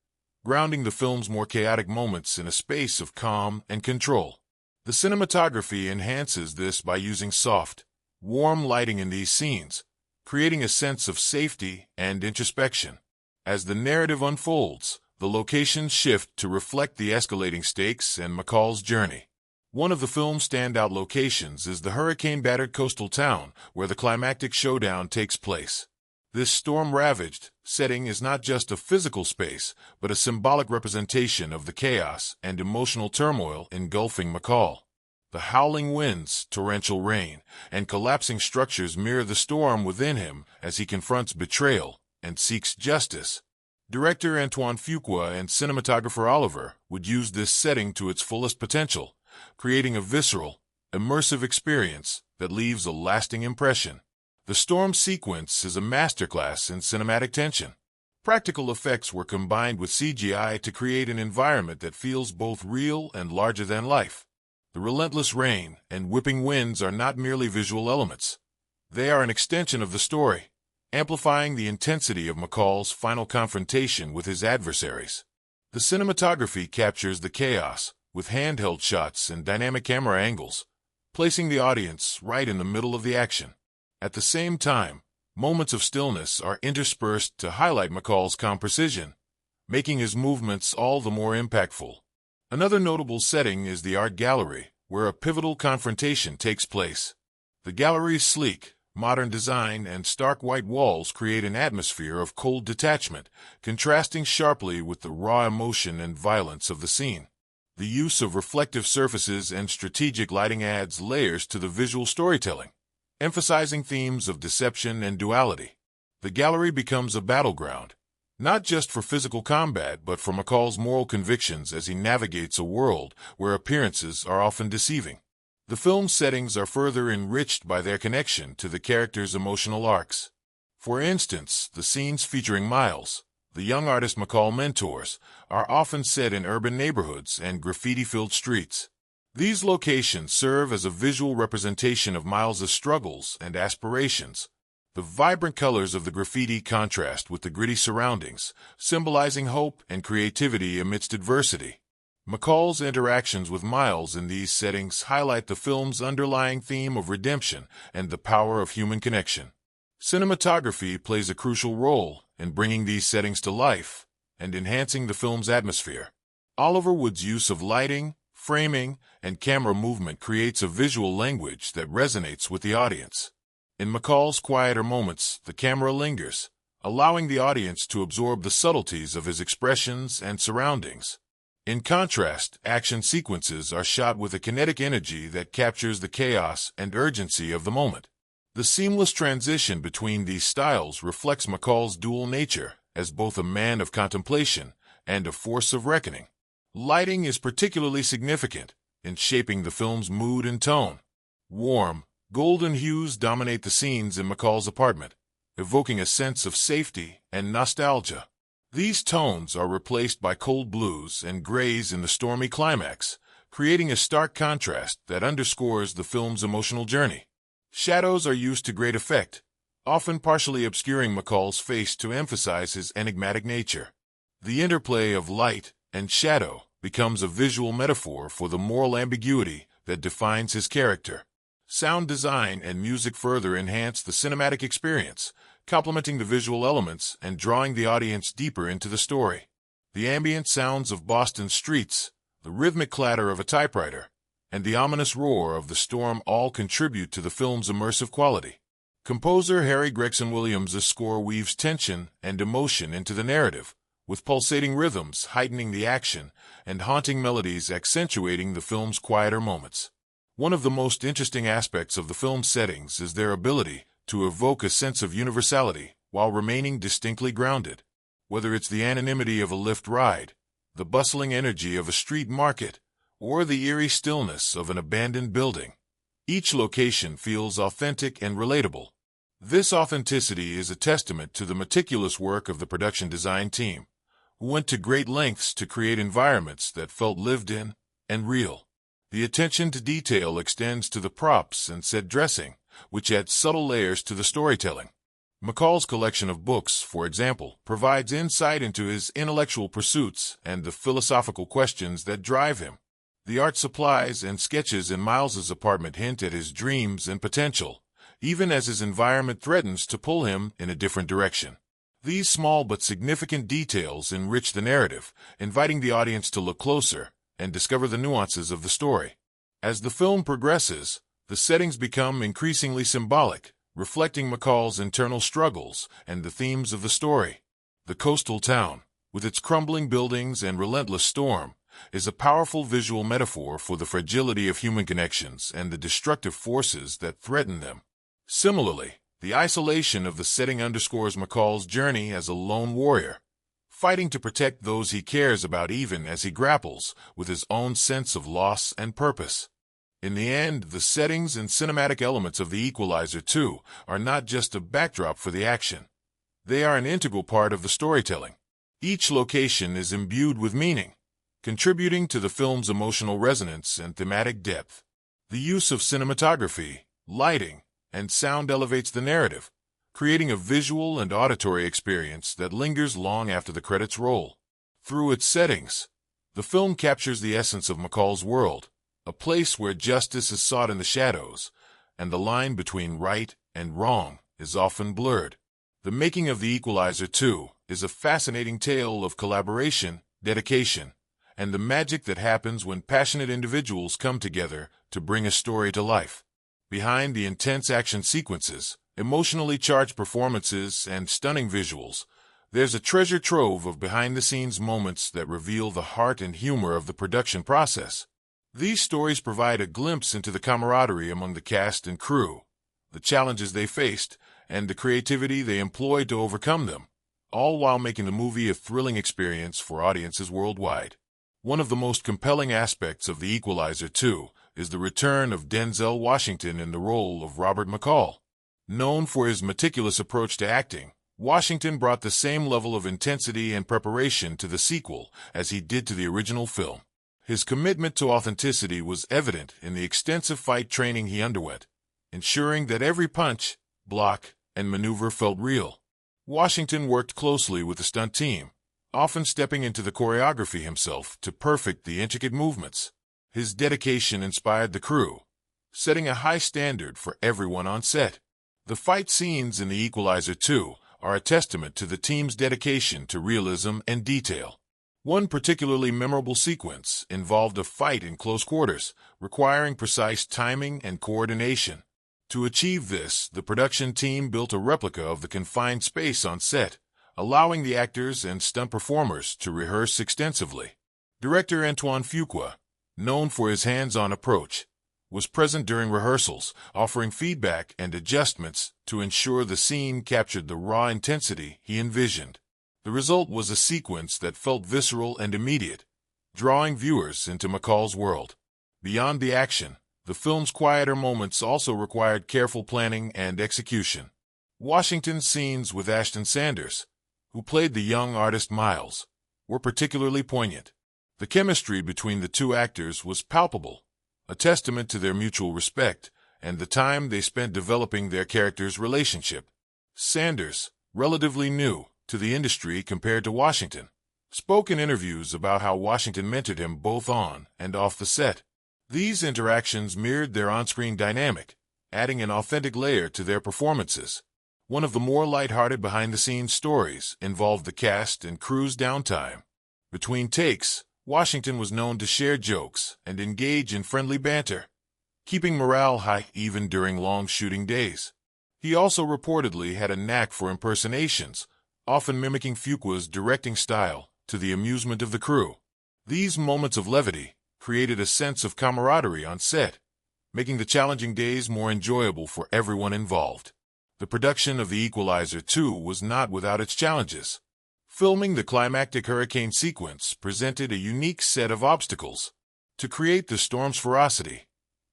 grounding the film's more chaotic moments in a space of calm and control. The cinematography enhances this by using soft, warm lighting in these scenes, creating a sense of safety and introspection. As the narrative unfolds, The locations shift to reflect the escalating stakes and McCall's journey. One of the film's standout locations is the hurricane-battered coastal town where the climactic showdown takes place. This storm-ravaged setting is not just a physical space, but a symbolic representation of the chaos and emotional turmoil engulfing McCall. The howling winds, torrential rain, and collapsing structures mirror the storm within him as he confronts betrayal and seeks justice. Director Antoine Fuqua and cinematographer Oliver would use this setting to its fullest potential, creating a visceral, immersive experience that leaves a lasting impression. The storm sequence is a masterclass in cinematic tension. Practical effects were combined with CGI to create an environment that feels both real and larger than life. The relentless rain and whipping winds are not merely visual elements. They are an extension of the story, amplifying the intensity of McCall's final confrontation with his adversaries. The cinematography captures the chaos with handheld shots and dynamic camera angles, placing the audience right in the middle of the action. At the same time, moments of stillness are interspersed to highlight McCall's calm precision, making his movements all the more impactful. Another notable setting is the art gallery, where a pivotal confrontation takes place. The gallery's sleek, modern design and stark white walls create an atmosphere of cold detachment, contrasting sharply with the raw emotion and violence of the scene. The use of reflective surfaces and strategic lighting adds layers to the visual storytelling, emphasizing themes of deception and duality. The gallery becomes a battleground, not just for physical combat but for McCall's moral convictions as he navigates a world where appearances are often deceiving. The film's settings are further enriched by their connection to the characters' emotional arcs. For instance, the scenes featuring Miles, the young artist McCall mentors, are often set in urban neighborhoods and graffiti-filled streets. These locations serve as a visual representation of Miles's struggles and aspirations. The vibrant colors of the graffiti contrast with the gritty surroundings, symbolizing hope and creativity amidst adversity. McCall's interactions with Miles in these settings highlight the film's underlying theme of redemption and the power of human connection. Cinematography plays a crucial role in bringing these settings to life and enhancing the film's atmosphere. Oliver Wood's use of lighting, framing, and camera movement creates a visual language that resonates with the audience. In McCall's quieter moments, the camera lingers, allowing the audience to absorb the subtleties of his expressions and surroundings. In contrast, action sequences are shot with a kinetic energy that captures the chaos and urgency of the moment. The seamless transition between these styles reflects McCall's dual nature as both a man of contemplation and a force of reckoning. Lighting is particularly significant in shaping the film's mood and tone. Warm, golden hues dominate the scenes in McCall's apartment, evoking a sense of safety and nostalgia. These tones are replaced by cold blues and grays in the stormy climax, creating a stark contrast that underscores the film's emotional journey. Shadows are used to great effect, often partially obscuring McCall's face to emphasize his enigmatic nature. The interplay of light and shadow becomes a visual metaphor for the moral ambiguity that defines his character. Sound design and music further enhance the cinematic experience, complementing the visual elements and drawing the audience deeper into the story. The ambient sounds of Boston streets, the rhythmic clatter of a typewriter, and the ominous roar of the storm all contribute to the film's immersive quality. Composer Harry Gregson Williams' score weaves tension and emotion into the narrative, with pulsating rhythms heightening the action and haunting melodies accentuating the film's quieter moments. One of the most interesting aspects of the film's settings is their ability to evoke a sense of universality while remaining distinctly grounded. Whether it's the anonymity of a lift ride, the bustling energy of a street market, or the eerie stillness of an abandoned building, each location feels authentic and relatable. This authenticity is a testament to the meticulous work of the production design team, who went to great lengths to create environments that felt lived in and real. The attention to detail extends to the props and set dressing, which adds subtle layers to the storytelling. McCall's collection of books, for example, provides insight into his intellectual pursuits and the philosophical questions that drive him. The art supplies and sketches in Miles's apartment hint at his dreams and potential, even as his environment threatens to pull him in a different direction. These small but significant details enrich the narrative, inviting the audience to look closer and discover the nuances of the story. As the film progresses, the settings become increasingly symbolic, reflecting McCall's internal struggles and the themes of the story. The coastal town, with its crumbling buildings and relentless storm, is a powerful visual metaphor for the fragility of human connections and the destructive forces that threaten them. Similarly, the isolation of the setting underscores McCall's journey as a lone warrior, fighting to protect those he cares about even as he grapples with his own sense of loss and purpose. In the end, the settings and cinematic elements of The Equalizer 2 are not just a backdrop for the action. They are an integral part of the storytelling. Each location is imbued with meaning, contributing to the film's emotional resonance and thematic depth. The use of cinematography, lighting, and sound elevates the narrative, creating a visual and auditory experience that lingers long after the credits roll. Through its settings, the film captures the essence of McCall's world, a place where justice is sought in the shadows, and the line between right and wrong is often blurred. The making of The Equalizer 2 is a fascinating tale of collaboration, dedication, and the magic that happens when passionate individuals come together to bring a story to life. Behind the intense action sequences, emotionally charged performances, and stunning visuals, there's a treasure trove of behind-the-scenes moments that reveal the heart and humor of the production process. These stories provide a glimpse into the camaraderie among the cast and crew, the challenges they faced, and the creativity they employed to overcome them, all while making the movie a thrilling experience for audiences worldwide. One of the most compelling aspects of The Equalizer 2 is the return of Denzel Washington in the role of Robert McCall. Known for his meticulous approach to acting, Washington brought the same level of intensity and preparation to the sequel as he did to the original film. His commitment to authenticity was evident in the extensive fight training he underwent, ensuring that every punch, block, and maneuver felt real. Washington worked closely with the stunt team, often stepping into the choreography himself to perfect the intricate movements. His dedication inspired the crew, setting a high standard for everyone on set. The fight scenes in The Equalizer 2 are a testament to the team's dedication to realism and detail. One particularly memorable sequence involved a fight in close quarters, requiring precise timing and coordination. To achieve this, the production team built a replica of the confined space on set, allowing the actors and stunt performers to rehearse extensively. Director Antoine Fuqua, known for his hands-on approach, was present during rehearsals, offering feedback and adjustments to ensure the scene captured the raw intensity he envisioned. The result was a sequence that felt visceral and immediate, drawing viewers into McCall's world. Beyond the action, the film's quieter moments also required careful planning and execution. Washington's scenes with Ashton Sanders, who played the young artist Miles, were particularly poignant. The chemistry between the two actors was palpable, a testament to their mutual respect and the time they spent developing their characters' relationship. Sanders, relatively new to the industry compared to Washington, spoke in interviews about how Washington mentored him both on and off the set. These interactions mirrored their on-screen dynamic, adding an authentic layer to their performances. One of the more lighthearted behind-the-scenes stories involved the cast and crew's downtime. Between takes, Washington was known to share jokes and engage in friendly banter, keeping morale high even during long shooting days. He also reportedly had a knack for impersonations, often mimicking Fuqua's directing style to the amusement of the crew. These moments of levity created a sense of camaraderie on set, making the challenging days more enjoyable for everyone involved. The production of The Equalizer 2 was not without its challenges. Filming the climactic hurricane sequence presented a unique set of obstacles. To create the storm's ferocity,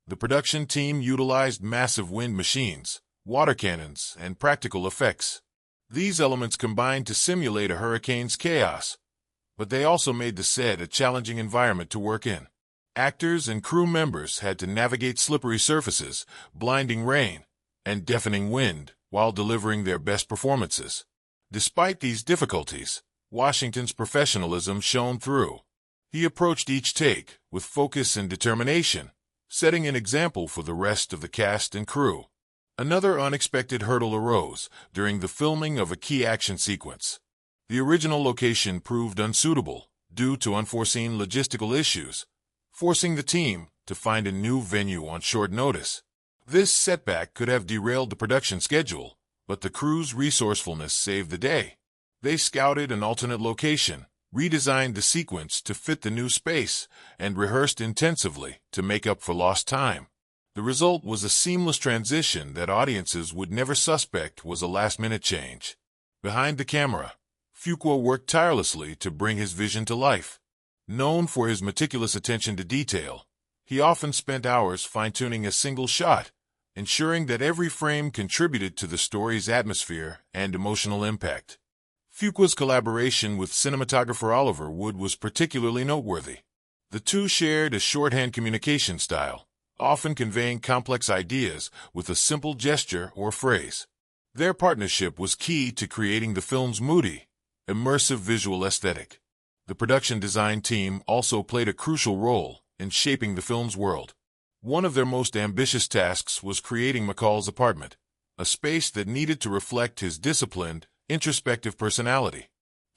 the production team utilized massive wind machines, water cannons, and practical effects. These elements combined to simulate a hurricane's chaos, but they also made the set a challenging environment to work in. Actors and crew members had to navigate slippery surfaces, blinding rain, and deafening wind while delivering their best performances. Despite these difficulties, Washington's professionalism shone through. He approached each take with focus and determination, setting an example for the rest of the cast and crew. Another unexpected hurdle arose during the filming of a key action sequence. The original location proved unsuitable due to unforeseen logistical issues, forcing the team to find a new venue on short notice. This setback could have derailed the production schedule, but the crew's resourcefulness saved the day. They scouted an alternate location, redesigned the sequence to fit the new space, and rehearsed intensively to make up for lost time. The result was a seamless transition that audiences would never suspect was a last-minute change. Behind the camera, Fuqua worked tirelessly to bring his vision to life. Known for his meticulous attention to detail, he often spent hours fine-tuning a single shot, ensuring that every frame contributed to the story's atmosphere and emotional impact. Fuqua's collaboration with cinematographer Oliver Wood was particularly noteworthy. The two shared a shorthand communication style, often conveying complex ideas with a simple gesture or phrase. Their partnership was key to creating the film's moody, immersive visual aesthetic. The production design team also played a crucial role in shaping the film's world. One of their most ambitious tasks was creating McCall's apartment, a space that needed to reflect his disciplined, introspective personality.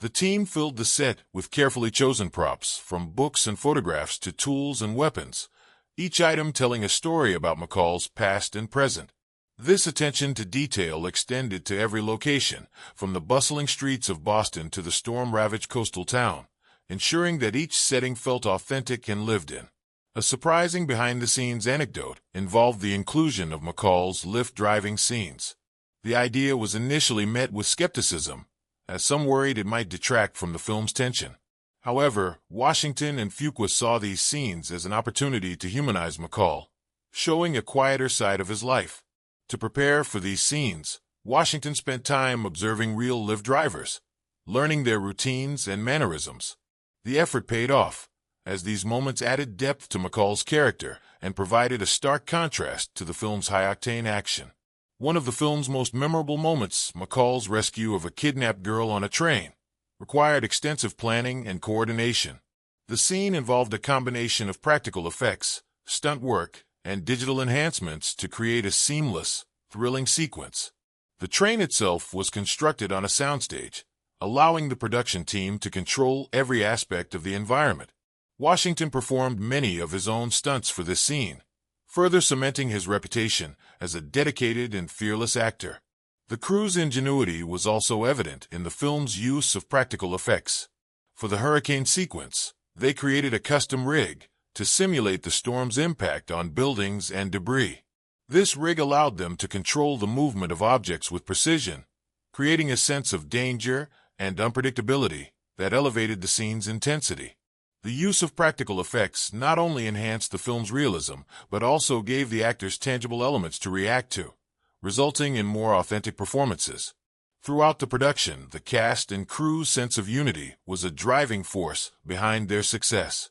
The team filled the set with carefully chosen props, from books and photographs to tools and weapons, each item telling a story about McCall's past and present. This attention to detail extended to every location, from the bustling streets of Boston to the storm-ravaged coastal town, ensuring that each setting felt authentic and lived in. A surprising behind-the-scenes anecdote involved the inclusion of McCall's Lyft driving scenes. The idea was initially met with skepticism, as some worried it might detract from the film's tension. However, Washington and Fuqua saw these scenes as an opportunity to humanize McCall, showing a quieter side of his life. To prepare for these scenes, Washington spent time observing real Lyft drivers, learning their routines and mannerisms. The effort paid off, as these moments added depth to McCall's character and provided a stark contrast to the film's high-octane action. One of the film's most memorable moments, McCall's rescue of a kidnapped girl on a train, required extensive planning and coordination. The scene involved a combination of practical effects, stunt work, and digital enhancements to create a seamless, thrilling sequence. The train itself was constructed on a soundstage, allowing the production team to control every aspect of the environment. Washington performed many of his own stunts for this scene, further cementing his reputation as a dedicated and fearless actor. The crew's ingenuity was also evident in the film's use of practical effects. For the hurricane sequence, they created a custom rig to simulate the storm's impact on buildings and debris. This rig allowed them to control the movement of objects with precision, creating a sense of danger and unpredictability that elevated the scene's intensity. The use of practical effects not only enhanced the film's realism, but also gave the actors tangible elements to react to, resulting in more authentic performances. Throughout the production, the cast and crew's sense of unity was a driving force behind their success.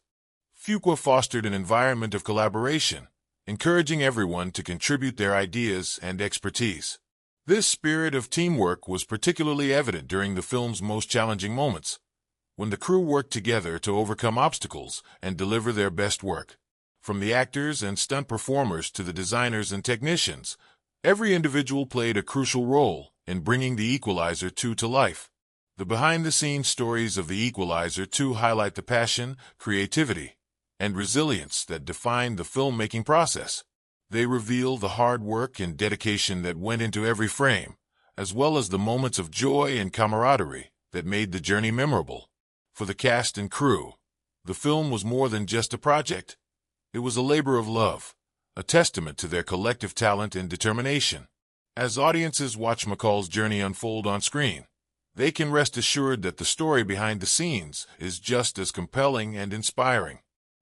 Fuqua fostered an environment of collaboration, encouraging everyone to contribute their ideas and expertise. This spirit of teamwork was particularly evident during the film's most challenging moments, when the crew worked together to overcome obstacles and deliver their best work. From the actors and stunt performers to the designers and technicians, every individual played a crucial role in bringing the Equaliser 2 to life. The behind-the-scenes stories of the Equalizer 2 highlight the passion, creativity, and resilience that defined the filmmaking process. They reveal the hard work and dedication that went into every frame, as well as the moments of joy and camaraderie that made the journey memorable. For the cast and crew, the film was more than just a project. It was a labor of love, a testament to their collective talent and determination. As audiences watch McCall's journey unfold on screen, they can rest assured that the story behind the scenes is just as compelling and inspiring.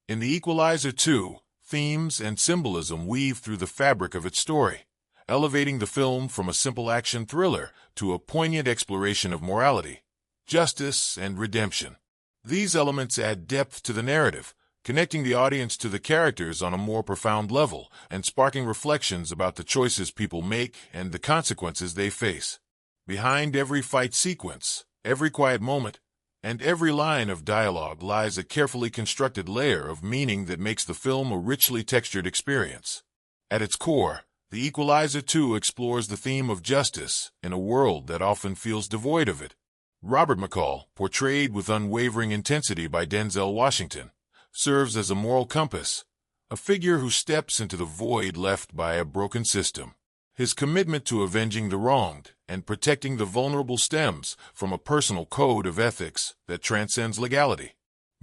In The Equalizer 2, themes and symbolism weave through the fabric of its story, elevating the film from a simple action thriller to a poignant exploration of morality, justice, and redemption. These elements add depth to the narrative, connecting the audience to the characters on a more profound level and sparking reflections about the choices people make and the consequences they face. Behind every fight sequence, every quiet moment, and every line of dialogue lies a carefully constructed layer of meaning that makes the film a richly textured experience. At its core, The Equalizer 2 explores the theme of justice in a world that often feels devoid of it. Robert McCall, portrayed with unwavering intensity by Denzel Washington, serves as a moral compass, a figure who steps into the void left by a broken system. His commitment to avenging the wronged and protecting the vulnerable stems from a personal code of ethics that transcends legality.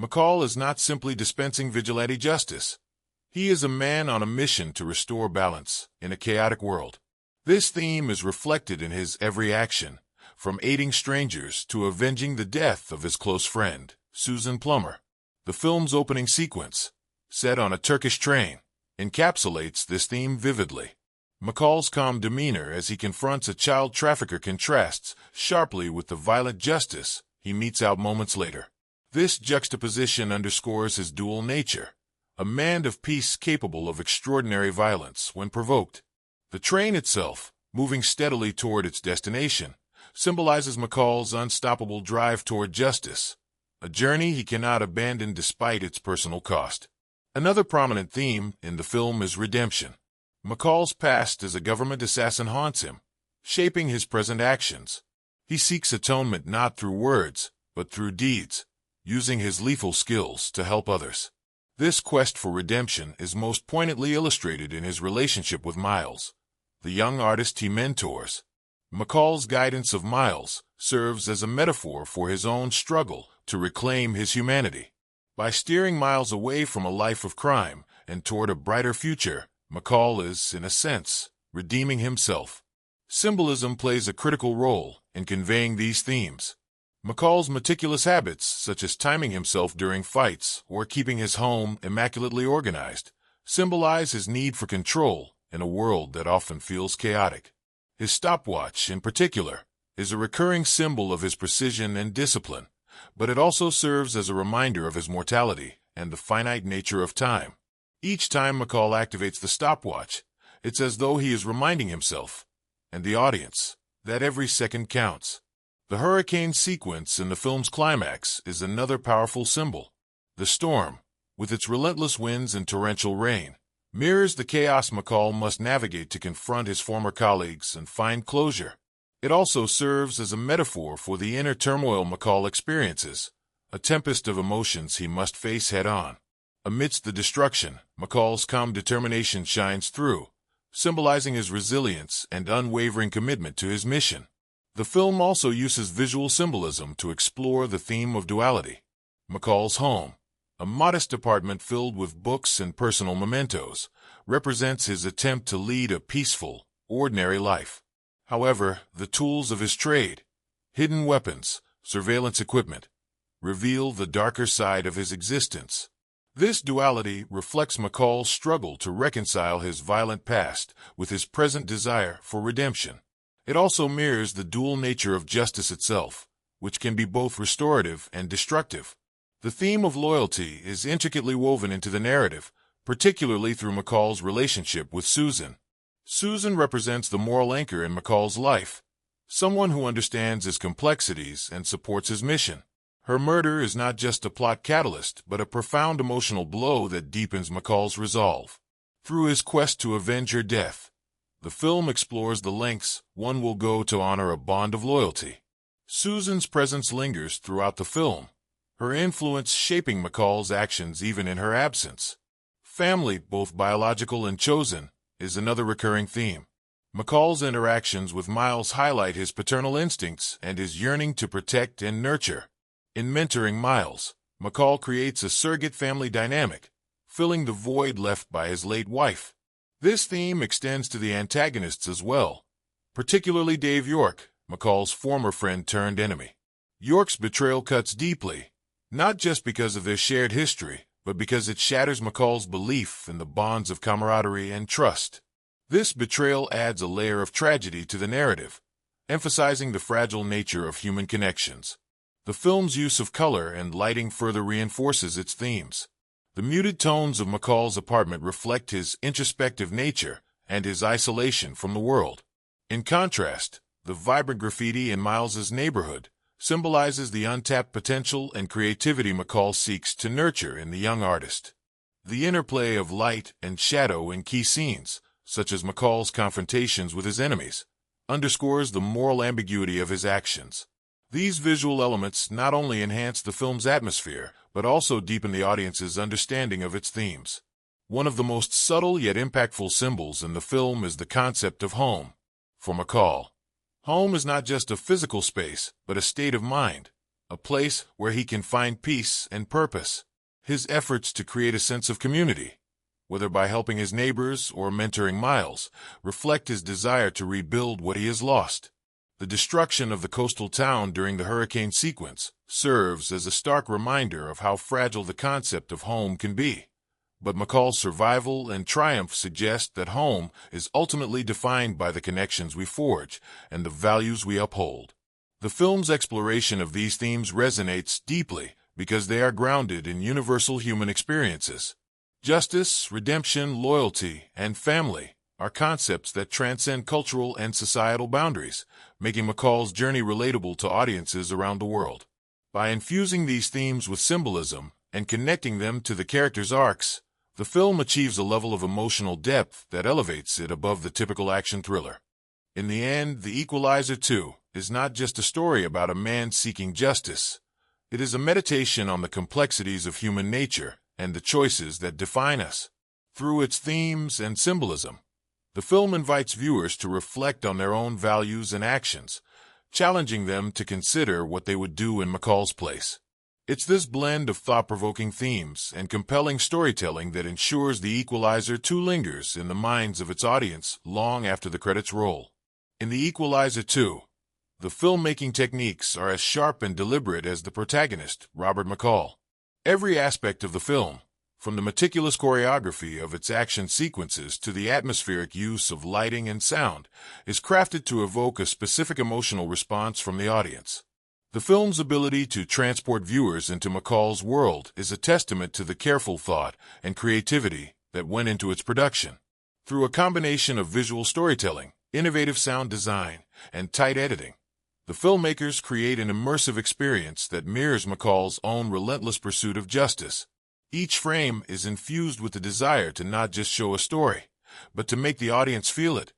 McCall is not simply dispensing vigilante justice. He is a man on a mission to restore balance in a chaotic world. This theme is reflected in his every action, from aiding strangers to avenging the death of his close friend, Susan Plummer. The film's opening sequence, set on a Turkish train, encapsulates this theme vividly. McCall's calm demeanor as he confronts a child trafficker contrasts sharply with the violent justice he metes out moments later. This juxtaposition underscores his dual nature, a man of peace capable of extraordinary violence when provoked. The train itself, moving steadily toward its destination, symbolizes McCall's unstoppable drive toward justice, a journey he cannot abandon despite its personal cost. Another prominent theme in the film is redemption. McCall's past as a government assassin haunts him, shaping his present actions. He seeks atonement not through words, but through deeds, using his lethal skills to help others. This quest for redemption is most poignantly illustrated in his relationship with Miles, the young artist he mentors. McCall's guidance of Miles serves as a metaphor for his own struggle to reclaim his humanity. By steering Miles away from a life of crime and toward a brighter future, McCall is, in a sense, redeeming himself. Symbolism plays a critical role in conveying these themes. McCall's meticulous habits, such as timing himself during fights or keeping his home immaculately organized, symbolize his need for control in a world that often feels chaotic. His stopwatch, in particular, is a recurring symbol of his precision and discipline, but it also serves as a reminder of his mortality and the finite nature of time. Each time McCall activates the stopwatch, it's as though he is reminding himself, and the audience, that every second counts. The hurricane sequence in the film's climax is another powerful symbol. The storm, with its relentless winds and torrential rain, mirrors the chaos McCall must navigate to confront his former colleagues and find closure. It also serves as a metaphor for the inner turmoil McCall experiences, a tempest of emotions he must face head-on. Amidst the destruction, McCall's calm determination shines through, symbolizing his resilience and unwavering commitment to his mission. The film also uses visual symbolism to explore the theme of duality. McCall's home, a modest apartment filled with books and personal mementos, represents his attempt to lead a peaceful, ordinary life. However, the tools of his trade, hidden weapons, surveillance equipment, reveal the darker side of his existence. This duality reflects McCall's struggle to reconcile his violent past with his present desire for redemption. It also mirrors the dual nature of justice itself, which can be both restorative and destructive. The theme of loyalty is intricately woven into the narrative, particularly through McCall's relationship with Susan. Susan represents the moral anchor in McCall's life, someone who understands his complexities and supports his mission. Her murder is not just a plot catalyst, but a profound emotional blow that deepens McCall's resolve. Through his quest to avenge her death, the film explores the lengths one will go to honor a bond of loyalty. Susan's presence lingers throughout the film, her influence shaping McCall's actions even in her absence. Family, both biological and chosen, is another recurring theme. McCall's interactions with Miles highlight his paternal instincts and his yearning to protect and nurture. In mentoring Miles, McCall creates a surrogate family dynamic, filling the void left by his late wife. This theme extends to the antagonists as well, particularly Dave York, McCall's former friend turned enemy. York's betrayal cuts deeply, not just because of their shared history, but because it shatters McCall's belief in the bonds of camaraderie and trust. This betrayal adds a layer of tragedy to the narrative, emphasizing the fragile nature of human connections. The film's use of color and lighting further reinforces its themes. The muted tones of McCall's apartment reflect his introspective nature and his isolation from the world. In contrast, the vibrant graffiti in Miles's neighborhood symbolizes the untapped potential and creativity McCall seeks to nurture in the young artist. The interplay of light and shadow in key scenes such as McCall's confrontations with his enemies, underscores the moral ambiguity of his actions. These visual elements not only enhance the film's atmosphere, but also deepen the audience's understanding of its themes. One of the most subtle yet impactful symbols in the film is the concept of home. For McCall, home is not just a physical space, but a state of mind, a place where he can find peace and purpose. His efforts to create a sense of community, whether by helping his neighbors or mentoring Miles, reflect his desire to rebuild what he has lost. The destruction of the coastal town during the hurricane sequence serves as a stark reminder of how fragile the concept of home can be. But McCall's survival and triumph suggest that home is ultimately defined by the connections we forge and the values we uphold. The film's exploration of these themes resonates deeply because they are grounded in universal human experiences. Justice, redemption, loyalty, and family are concepts that transcend cultural and societal boundaries, making McCall's journey relatable to audiences around the world. By infusing these themes with symbolism and connecting them to the characters' arcs, the film achieves a level of emotional depth that elevates it above the typical action thriller. In the end, The Equalizer 2 is not just a story about a man seeking justice. It is a meditation on the complexities of human nature and the choices that define us. Through its themes and symbolism, the film invites viewers to reflect on their own values and actions, challenging them to consider what they would do in McCall's place. It's this blend of thought-provoking themes and compelling storytelling that ensures The Equalizer 2 lingers in the minds of its audience long after the credits roll. In The Equalizer 2, the filmmaking techniques are as sharp and deliberate as the protagonist, Robert McCall. Every aspect of the film, from the meticulous choreography of its action sequences to the atmospheric use of lighting and sound, is crafted to evoke a specific emotional response from the audience. The film's ability to transport viewers into McCall's world is a testament to the careful thought and creativity that went into its production. Through a combination of visual storytelling, innovative sound design, and tight editing, the filmmakers create an immersive experience that mirrors McCall's own relentless pursuit of justice. Each frame is infused with the desire to not just show a story, but to make the audience feel it,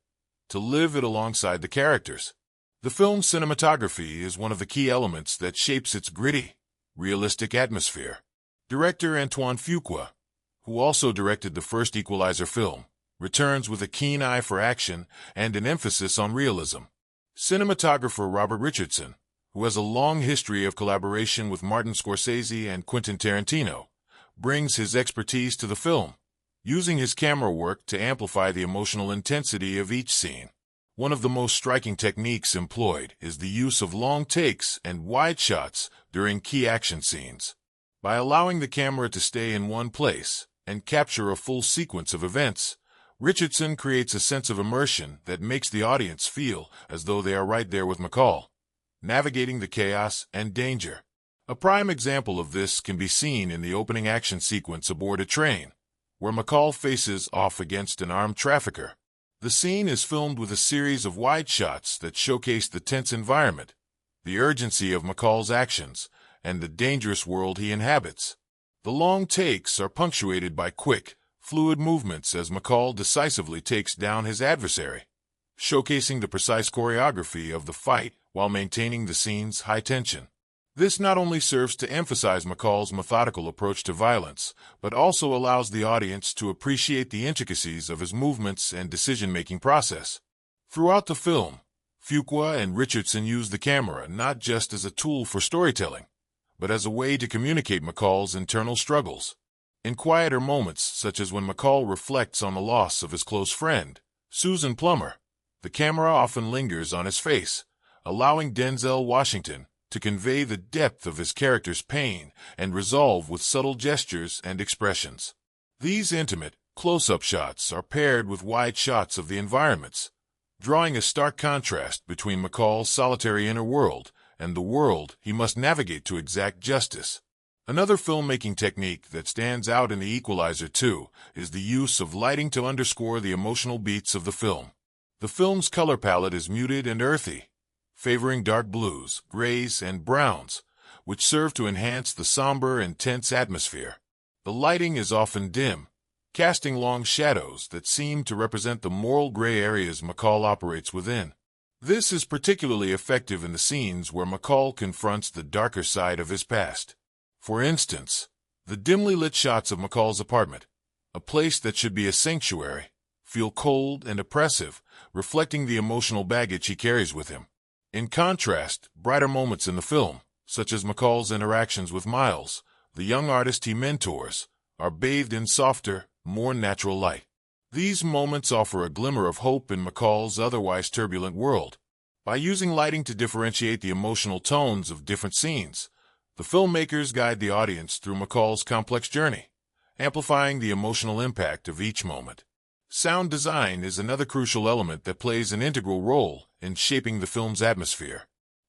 to live it alongside the characters. The film's cinematography is one of the key elements that shapes its gritty, realistic atmosphere. Director Antoine Fuqua, who also directed the first Equalizer film, returns with a keen eye for action and an emphasis on realism. Cinematographer Robert Richardson, who has a long history of collaboration with Martin Scorsese and Quentin Tarantino, brings his expertise to the film, using his camera work to amplify the emotional intensity of each scene. One of the most striking techniques employed is the use of long takes and wide shots during key action scenes. By allowing the camera to stay in one place and capture a full sequence of events, Richardson creates a sense of immersion that makes the audience feel as though they are right there with McCall, navigating the chaos and danger. A prime example of this can be seen in the opening action sequence aboard a train, where McCall faces off against an armed trafficker. The scene is filmed with a series of wide shots that showcase the tense environment, the urgency of McCall's actions, and the dangerous world he inhabits. The long takes are punctuated by quick, fluid movements as McCall decisively takes down his adversary, showcasing the precise choreography of the fight while maintaining the scene's high tension. This not only serves to emphasize McCall's methodical approach to violence, but also allows the audience to appreciate the intricacies of his movements and decision-making process. Throughout the film, Fuqua and Richardson use the camera not just as a tool for storytelling, but as a way to communicate McCall's internal struggles. In quieter moments, such as when McCall reflects on the loss of his close friend, Susan Plummer, the camera often lingers on his face, allowing Denzel Washington to convey the depth of his character's pain and resolve with subtle gestures and expressions. These intimate, close-up shots are paired with wide shots of the environments, drawing a stark contrast between McCall's solitary inner world and the world he must navigate to exact justice. Another filmmaking technique that stands out in The Equalizer 2 is the use of lighting to underscore the emotional beats of the film. The film's color palette is muted and earthy, favoring dark blues, grays, and browns, which serve to enhance the somber and tense atmosphere. The lighting is often dim, casting long shadows that seem to represent the moral gray areas McCall operates within. This is particularly effective in the scenes where McCall confronts the darker side of his past. For instance, the dimly lit shots of McCall's apartment, a place that should be a sanctuary, feel cold and oppressive, reflecting the emotional baggage he carries with him. In contrast, brighter moments in the film, such as McCall's interactions with Miles, the young artist he mentors, are bathed in softer, more natural light. These moments offer a glimmer of hope in McCall's otherwise turbulent world. By using lighting to differentiate the emotional tones of different scenes, the filmmakers guide the audience through McCall's complex journey, amplifying the emotional impact of each moment. Sound design is another crucial element that plays an integral role in shaping the film's atmosphere.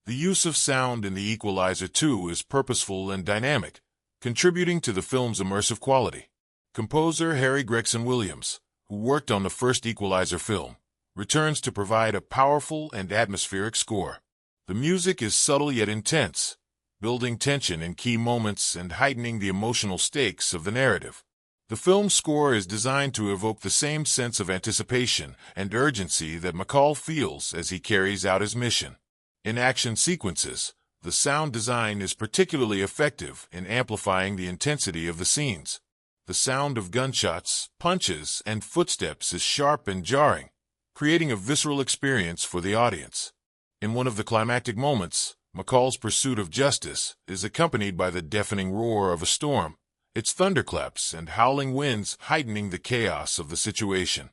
The use of sound in The Equalizer 2 is purposeful and dynamic, contributing to the film's immersive quality. Composer Harry Gregson Williams, who worked on the first Equalizer film, returns to provide a powerful and atmospheric score. The music is subtle yet intense, building tension in key moments and heightening the emotional stakes of the narrative. The film's score is designed to evoke the same sense of anticipation and urgency that McCall feels as he carries out his mission. In action sequences, the sound design is particularly effective in amplifying the intensity of the scenes. The sound of gunshots, punches, and footsteps is sharp and jarring, creating a visceral experience for the audience. In one of the climactic moments, McCall's pursuit of justice is accompanied by the deafening roar of a storm, its thunderclaps and howling winds heightening the chaos of the situation.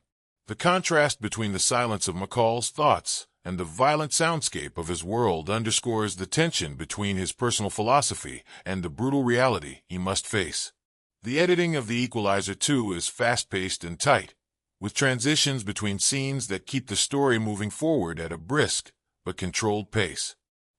The contrast between the silence of McCall's thoughts and the violent soundscape of his world underscores the tension between his personal philosophy and the brutal reality he must face. The editing of The Equalizer 2 is fast-paced and tight, with transitions between scenes that keep the story moving forward at a brisk but controlled pace.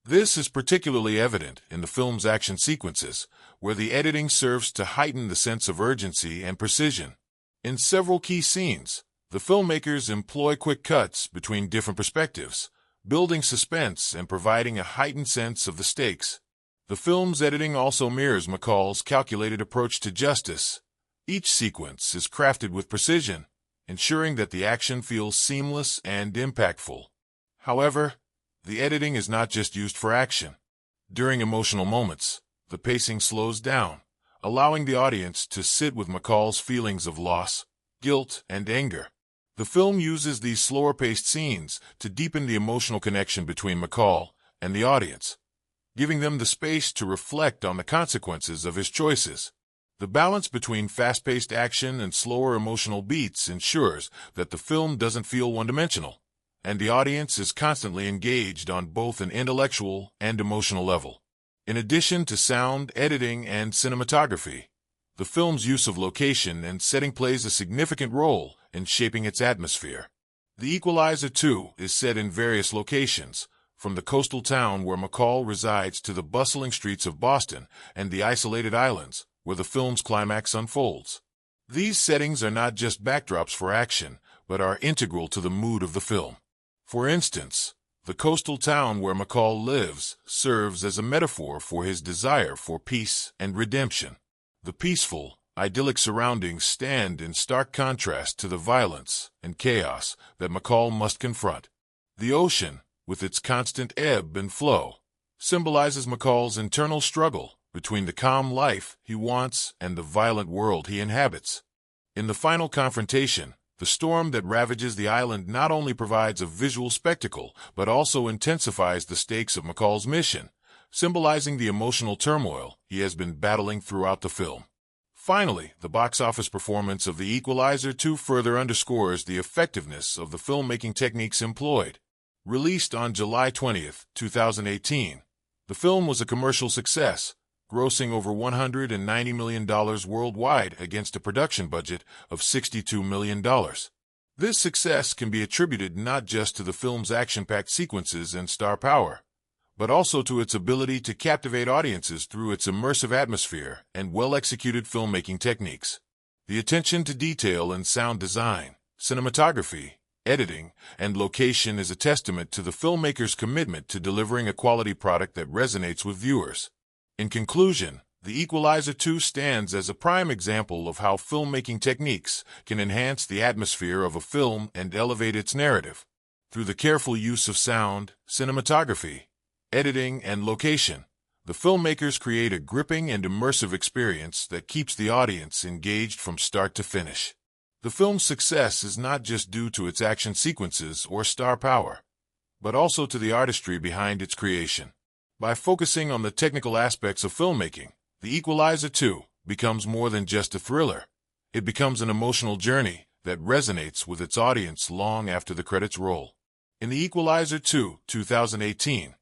This is particularly evident in the film's action sequences, where the editing serves to heighten the sense of urgency and precision. In several key scenes, the filmmakers employ quick cuts between different perspectives, building suspense and providing a heightened sense of the stakes. The film's editing also mirrors McCall's calculated approach to justice. Each sequence is crafted with precision, ensuring that the action feels seamless and impactful. However, the editing is not just used for action. During emotional moments, the pacing slows down, allowing the audience to sit with McCall's feelings of loss, guilt, and anger. The film uses these slower-paced scenes to deepen the emotional connection between McCall and the audience, giving them the space to reflect on the consequences of his choices. The balance between fast-paced action and slower emotional beats ensures that the film doesn't feel one-dimensional, and the audience is constantly engaged on both an intellectual and emotional level. In addition to sound, editing, and cinematography, the film's use of location and setting plays a significant role in shaping its atmosphere. The Equalizer 2 is set in various locations, from the coastal town where McCall resides to the bustling streets of Boston and the isolated islands where the film's climax unfolds. These settings are not just backdrops for action, but are integral to the mood of the film. For instance, the coastal town where McCall lives serves as a metaphor for his desire for peace and redemption. The peaceful, idyllic surroundings stand in stark contrast to the violence and chaos that McCall must confront. The ocean, with its constant ebb and flow, symbolizes McCall's internal struggle between the calm life he wants and the violent world he inhabits. In the final confrontation, the storm that ravages the island not only provides a visual spectacle, but also intensifies the stakes of McCall's mission, symbolizing the emotional turmoil he has been battling throughout the film. Finally, the box office performance of The Equalizer 2 further underscores the effectiveness of the filmmaking techniques employed. Released on July 20, 2018, the film was a commercial success, grossing over $190 million worldwide against a production budget of $62 million. This success can be attributed not just to the film's action-packed sequences and star power, but also to its ability to captivate audiences through its immersive atmosphere and well-executed filmmaking techniques. The attention to detail in sound design, cinematography, editing, and location is a testament to the filmmaker's commitment to delivering a quality product that resonates with viewers. In conclusion, The Equalizer 2 stands as a prime example of how filmmaking techniques can enhance the atmosphere of a film and elevate its narrative. Through the careful use of sound, cinematography, editing, and location, the filmmakers create a gripping and immersive experience that keeps the audience engaged from start to finish. The film's success is not just due to its action sequences or star power, but also to the artistry behind its creation. By focusing on the technical aspects of filmmaking, The Equalizer 2 becomes more than just a thriller. It becomes an emotional journey that resonates with its audience long after the credits roll. In The Equalizer 2, 2018,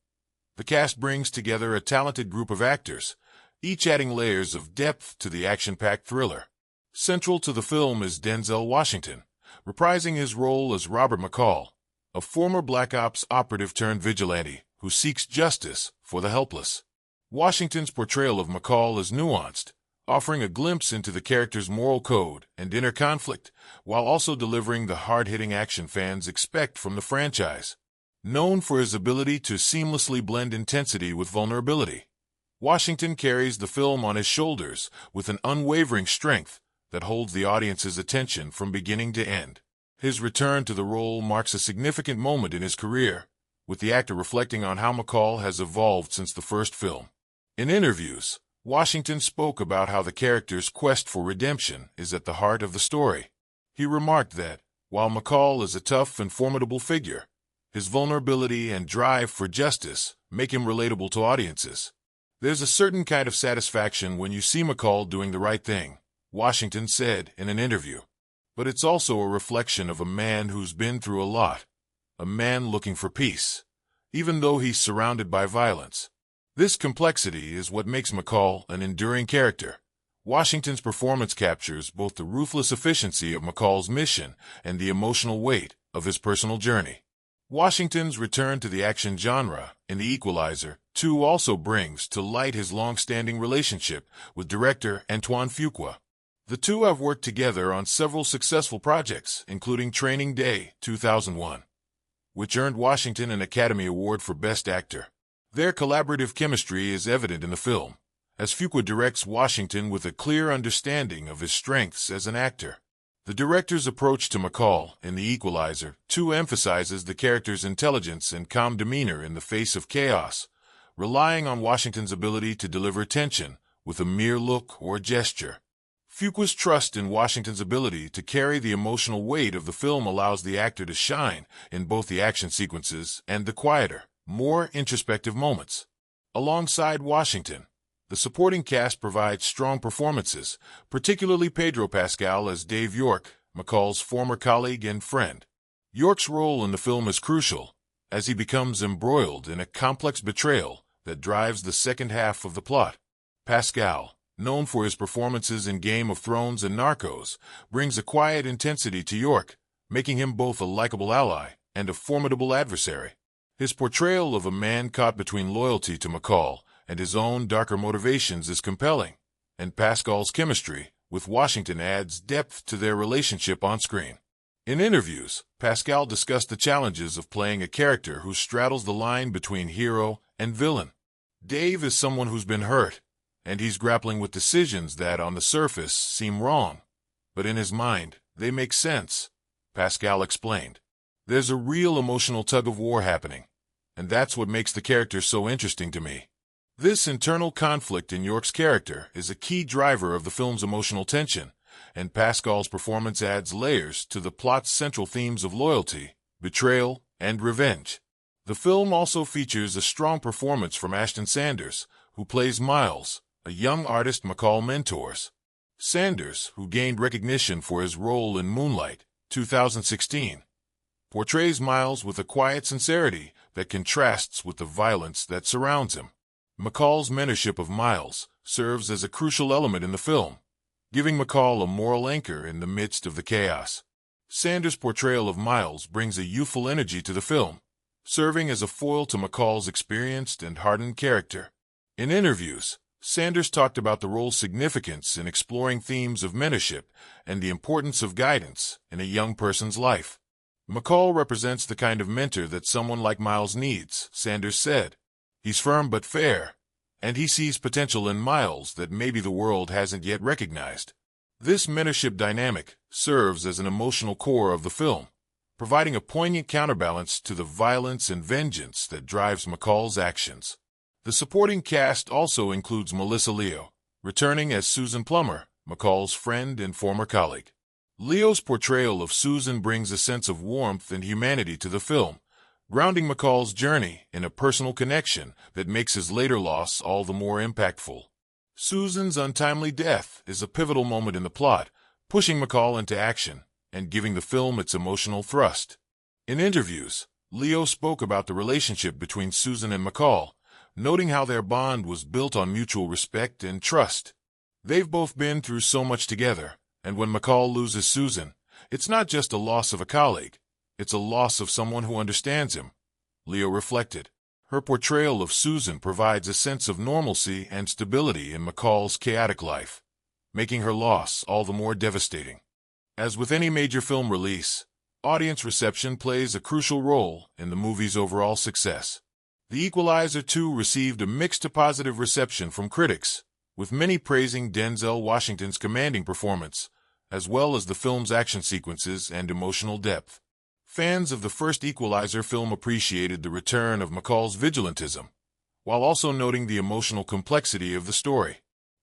the cast brings together a talented group of actors, each adding layers of depth to the action-packed thriller. Central to the film is Denzel Washington, reprising his role as Robert McCall, a former Black Ops operative turned vigilante who seeks justice for the helpless. Washington's portrayal of McCall is nuanced, offering a glimpse into the character's moral code and inner conflict, while also delivering the hard-hitting action fans expect from the franchise. Known for his ability to seamlessly blend intensity with vulnerability, Washington carries the film on his shoulders with an unwavering strength that holds the audience's attention from beginning to end. His return to the role marks a significant moment in his career, with the actor reflecting on how McCall has evolved since the first film. In interviews, Washington spoke about how the character's quest for redemption is at the heart of the story. He remarked that, while McCall is a tough and formidable figure, his vulnerability and drive for justice make him relatable to audiences. There's a certain kind of satisfaction when you see McCall doing the right thing, Washington said in an interview. But it's also a reflection of a man who's been through a lot, a man looking for peace, even though he's surrounded by violence. This complexity is what makes McCall an enduring character. Washington's performance captures both the ruthless efficiency of McCall's mission and the emotional weight of his personal journey. Washington's return to the action genre in The Equalizer 2 also brings to light his long-standing relationship with director Antoine Fuqua. The two have worked together on several successful projects, including Training Day 2001, which earned Washington an Academy Award for Best Actor. Their collaborative chemistry is evident in the film, as Fuqua directs Washington with a clear understanding of his strengths as an actor. The director's approach to McCall in The Equalizer 2 emphasizes the character's intelligence and calm demeanor in the face of chaos, relying on Washington's ability to deliver tension with a mere look or gesture. Fuqua's trust in Washington's ability to carry the emotional weight of the film allows the actor to shine in both the action sequences and the quieter, more introspective moments. Alongside Washington, the supporting cast provides strong performances, particularly Pedro Pascal as Dave York, McCall's former colleague and friend. York's role in the film is crucial, as he becomes embroiled in a complex betrayal that drives the second half of the plot. Pascal, known for his performances in Game of Thrones and Narcos, brings a quiet intensity to York, making him both a likable ally and a formidable adversary. His portrayal of a man caught between loyalty to McCall and his own darker motivations is compelling, and Pascal's chemistry with Washington adds depth to their relationship on screen. In interviews, Pascal discussed the challenges of playing a character who straddles the line between hero and villain. Dave is someone who's been hurt, and he's grappling with decisions that on the surface seem wrong, but in his mind, they make sense, Pascal explained. There's a real emotional tug-of-war happening, and that's what makes the character so interesting to me. This internal conflict in York's character is a key driver of the film's emotional tension, and Pascal's performance adds layers to the plot's central themes of loyalty, betrayal, and revenge. The film also features a strong performance from Ashton Sanders, who plays Miles, a young artist McCall mentors. Sanders, who gained recognition for his role in Moonlight, 2016, portrays Miles with a quiet sincerity that contrasts with the violence that surrounds him. McCall's mentorship of Miles serves as a crucial element in the film, giving McCall a moral anchor in the midst of the chaos. Sanders' portrayal of Miles brings a youthful energy to the film, serving as a foil to McCall's experienced and hardened character. In interviews, Sanders talked about the role's significance in exploring themes of mentorship and the importance of guidance in a young person's life. McCall represents the kind of mentor that someone like Miles needs, Sanders said. He's firm but fair, and he sees potential in Miles that maybe the world hasn't yet recognized. This mentorship dynamic serves as an emotional core of the film, providing a poignant counterbalance to the violence and vengeance that drives McCall's actions. The supporting cast also includes Melissa Leo, returning as Susan Plummer, McCall's friend and former colleague. Leo's portrayal of Susan brings a sense of warmth and humanity to the film, grounding McCall's journey in a personal connection that makes his later loss all the more impactful. Susan's untimely death is a pivotal moment in the plot, pushing McCall into action and giving the film its emotional thrust. In interviews, Leo spoke about the relationship between Susan and McCall, noting how their bond was built on mutual respect and trust. They've both been through so much together, and when McCall loses Susan, it's not just a loss of a colleague, it's a loss of someone who understands him, Leo reflected. Her portrayal of Susan provides a sense of normalcy and stability in McCall's chaotic life, making her loss all the more devastating. As with any major film release, audience reception plays a crucial role in the movie's overall success. The Equalizer 2 received a mixed to positive reception from critics, with many praising Denzel Washington's commanding performance, as well as the film's action sequences and emotional depth. Fans of the first Equalizer film appreciated the return of McCall's vigilantism, while also noting the emotional complexity of the story.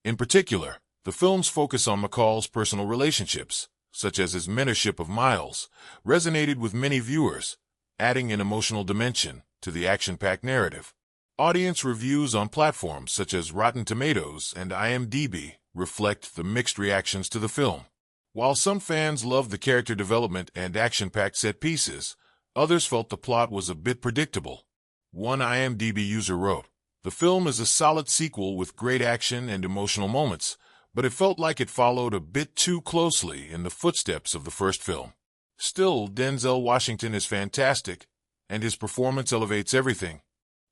In particular, the film's focus on McCall's personal relationships, such as his mentorship of Miles, resonated with many viewers, adding an emotional dimension to the action-packed narrative. Audience reviews on platforms such as Rotten Tomatoes and IMDb reflect the mixed reactions to the film. While some fans loved the character development and action-packed set pieces, others felt the plot was a bit predictable. One IMDb user wrote, "The film is a solid sequel with great action and emotional moments, but it felt like it followed a bit too closely in the footsteps of the first film. Still, Denzel Washington is fantastic, and his performance elevates everything."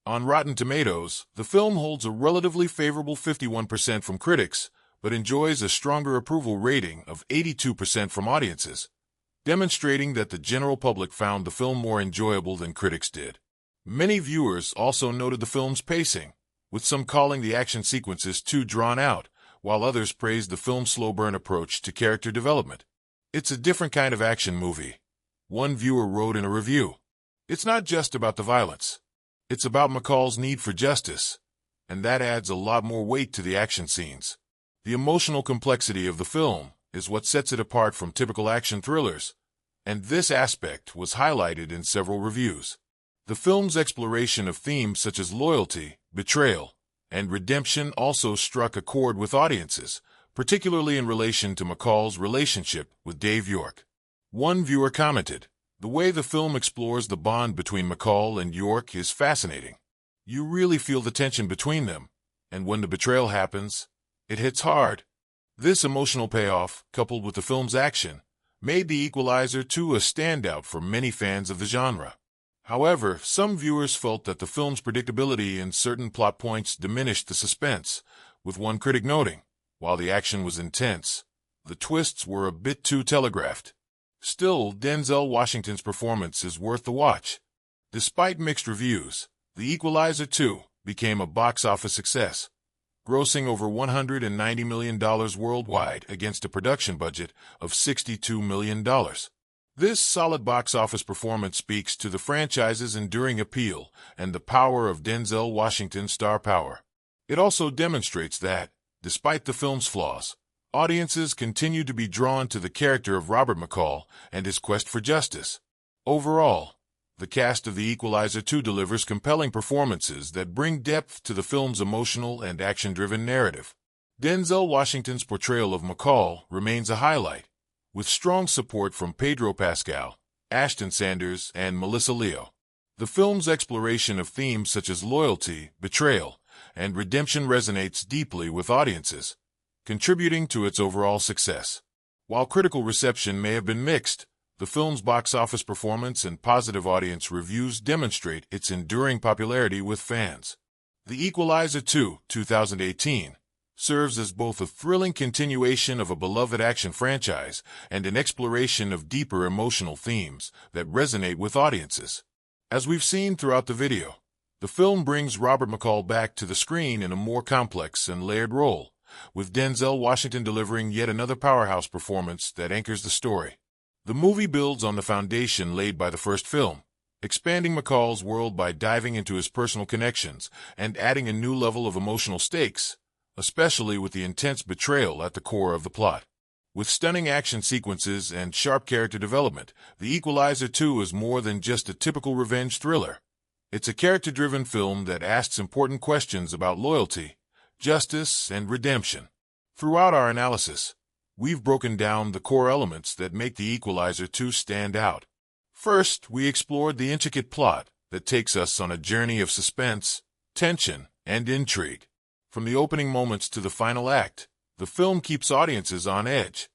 On Rotten Tomatoes, the film holds a relatively favorable 51% from critics, but enjoys a stronger approval rating of 82% from audiences, demonstrating that the general public found the film more enjoyable than critics did. Many viewers also noted the film's pacing, with some calling the action sequences too drawn out, while others praised the film's slow burn approach to character development. "It's a different kind of action movie," one viewer wrote in a review. "It's not just about the violence. It's about McCall's need for justice, and that adds a lot more weight to the action scenes." The emotional complexity of the film is what sets it apart from typical action thrillers, and this aspect was highlighted in several reviews. The film's exploration of themes such as loyalty, betrayal, and redemption also struck a chord with audiences, particularly in relation to McCall's relationship with Dave York. One viewer commented, "The way the film explores the bond between McCall and York is fascinating. You really feel the tension between them, and when the betrayal happens, it hits hard." This emotional payoff, coupled with the film's action, made The Equalizer 2 a standout for many fans of the genre. However, some viewers felt that the film's predictability and certain plot points diminished the suspense, with one critic noting, "While the action was intense, the twists were a bit too telegraphed." Still, Denzel Washington's performance is worth the watch. Despite mixed reviews, The Equalizer 2 became a box office success, grossing over $190 million worldwide against a production budget of $62 million. This solid box office performance speaks to the franchise's enduring appeal and the power of Denzel Washington's star power. It also demonstrates that, despite the film's flaws, audiences continue to be drawn to the character of Robert McCall and his quest for justice. Overall, the cast of The Equalizer 2 delivers compelling performances that bring depth to the film's emotional and action-driven narrative. Denzel Washington's portrayal of McCall remains a highlight, with strong support from Pedro Pascal, Ashton Sanders, and Melissa Leo. The film's exploration of themes such as loyalty, betrayal, and redemption resonates deeply with audiences, contributing to its overall success. While critical reception may have been mixed, the film's box office performance and positive audience reviews demonstrate its enduring popularity with fans. The Equalizer 2, 2018, serves as both a thrilling continuation of a beloved action franchise and an exploration of deeper emotional themes that resonate with audiences. As we've seen throughout the video, The film brings Robert McCall back to the screen in a more complex and layered role, with Denzel Washington delivering yet another powerhouse performance that anchors the story. The movie builds on the foundation laid by the first film, expanding McCall's world by diving into his personal connections and adding a new level of emotional stakes, especially with the intense betrayal at the core of the plot. With stunning action sequences and sharp character development, The Equalizer 2 is more than just a typical revenge thriller. It's a character-driven film that asks important questions about loyalty, justice, and redemption. Throughout our analysis, we've broken down the core elements that make The Equalizer 2 stand out. First, we explored the intricate plot that takes us on a journey of suspense, tension, and intrigue. From the opening moments to the final act, the film keeps audiences on edge,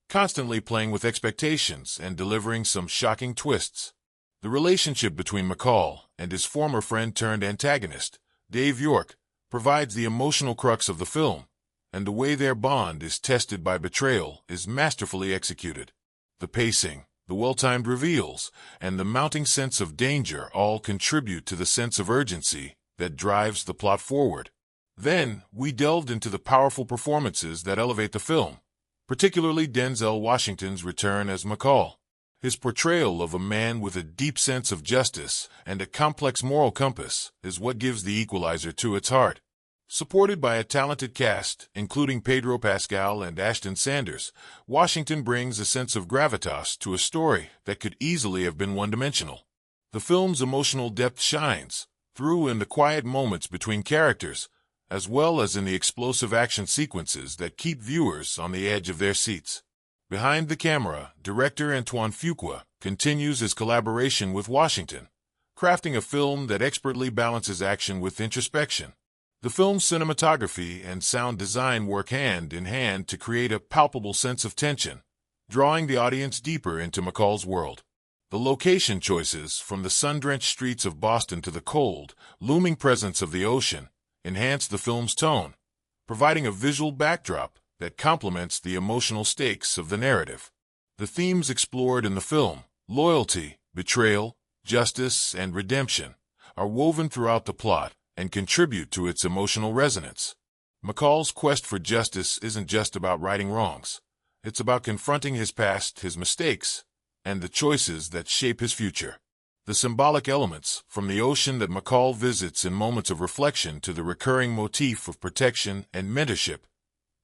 constantly playing with expectations and delivering some shocking twists. The relationship between McCall and his former friend-turned-antagonist, Dave York, provides the emotional crux of the film, and the way their bond is tested by betrayal is masterfully executed. The pacing, the well-timed reveals, and the mounting sense of danger all contribute to the sense of urgency that drives the plot forward. Then, we delved into the powerful performances that elevate the film, particularly Denzel Washington's return as McCall. His portrayal of a man with a deep sense of justice and a complex moral compass is what gives The Equalizer 2 its heart. Supported by a talented cast, including Pedro Pascal and Ashton Sanders, Washington brings a sense of gravitas to a story that could easily have been one-dimensional. The film's emotional depth shines through in the quiet moments between characters, as well as in the explosive action sequences that keep viewers on the edge of their seats. Behind the camera, director Antoine Fuqua continues his collaboration with Washington, crafting a film that expertly balances action with introspection. The film's cinematography and sound design work hand in hand to create a palpable sense of tension, drawing the audience deeper into McCall's world. The location choices, from the sun-drenched streets of Boston to the cold, looming presence of the ocean, enhance the film's tone, providing a visual backdrop that complements the emotional stakes of the narrative. The themes explored in the film, loyalty, betrayal, justice, and redemption, are woven throughout the plot and contribute to its emotional resonance. McCall's quest for justice isn't just about righting wrongs. It's about confronting his past, his mistakes, and the choices that shape his future. The symbolic elements, from the ocean that McCall visits in moments of reflection to the recurring motif of protection and mentorship,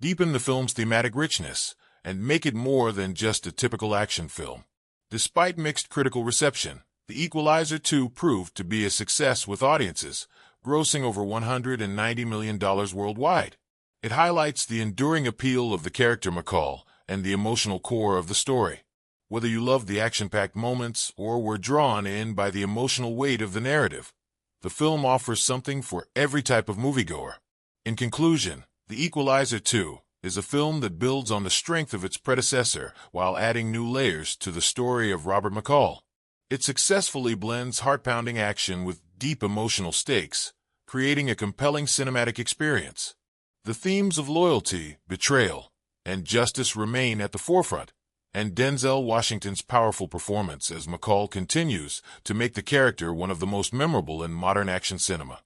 deepen the film's thematic richness and make it more than just a typical action film. Despite mixed critical reception, The Equalizer 2 proved to be a success with audiences, grossing over $190 million worldwide. It highlights the enduring appeal of the character McCall and the emotional core of the story. Whether you loved the action-packed moments or were drawn in by the emotional weight of the narrative, the film offers something for every type of moviegoer. In conclusion, The Equalizer 2 is a film that builds on the strength of its predecessor while adding new layers to the story of Robert McCall. It successfully blends heart-pounding action with deep emotional stakes, creating a compelling cinematic experience. The themes of loyalty, betrayal, and justice remain at the forefront, and Denzel Washington's powerful performance as McCall continues to make the character one of the most memorable in modern action cinema.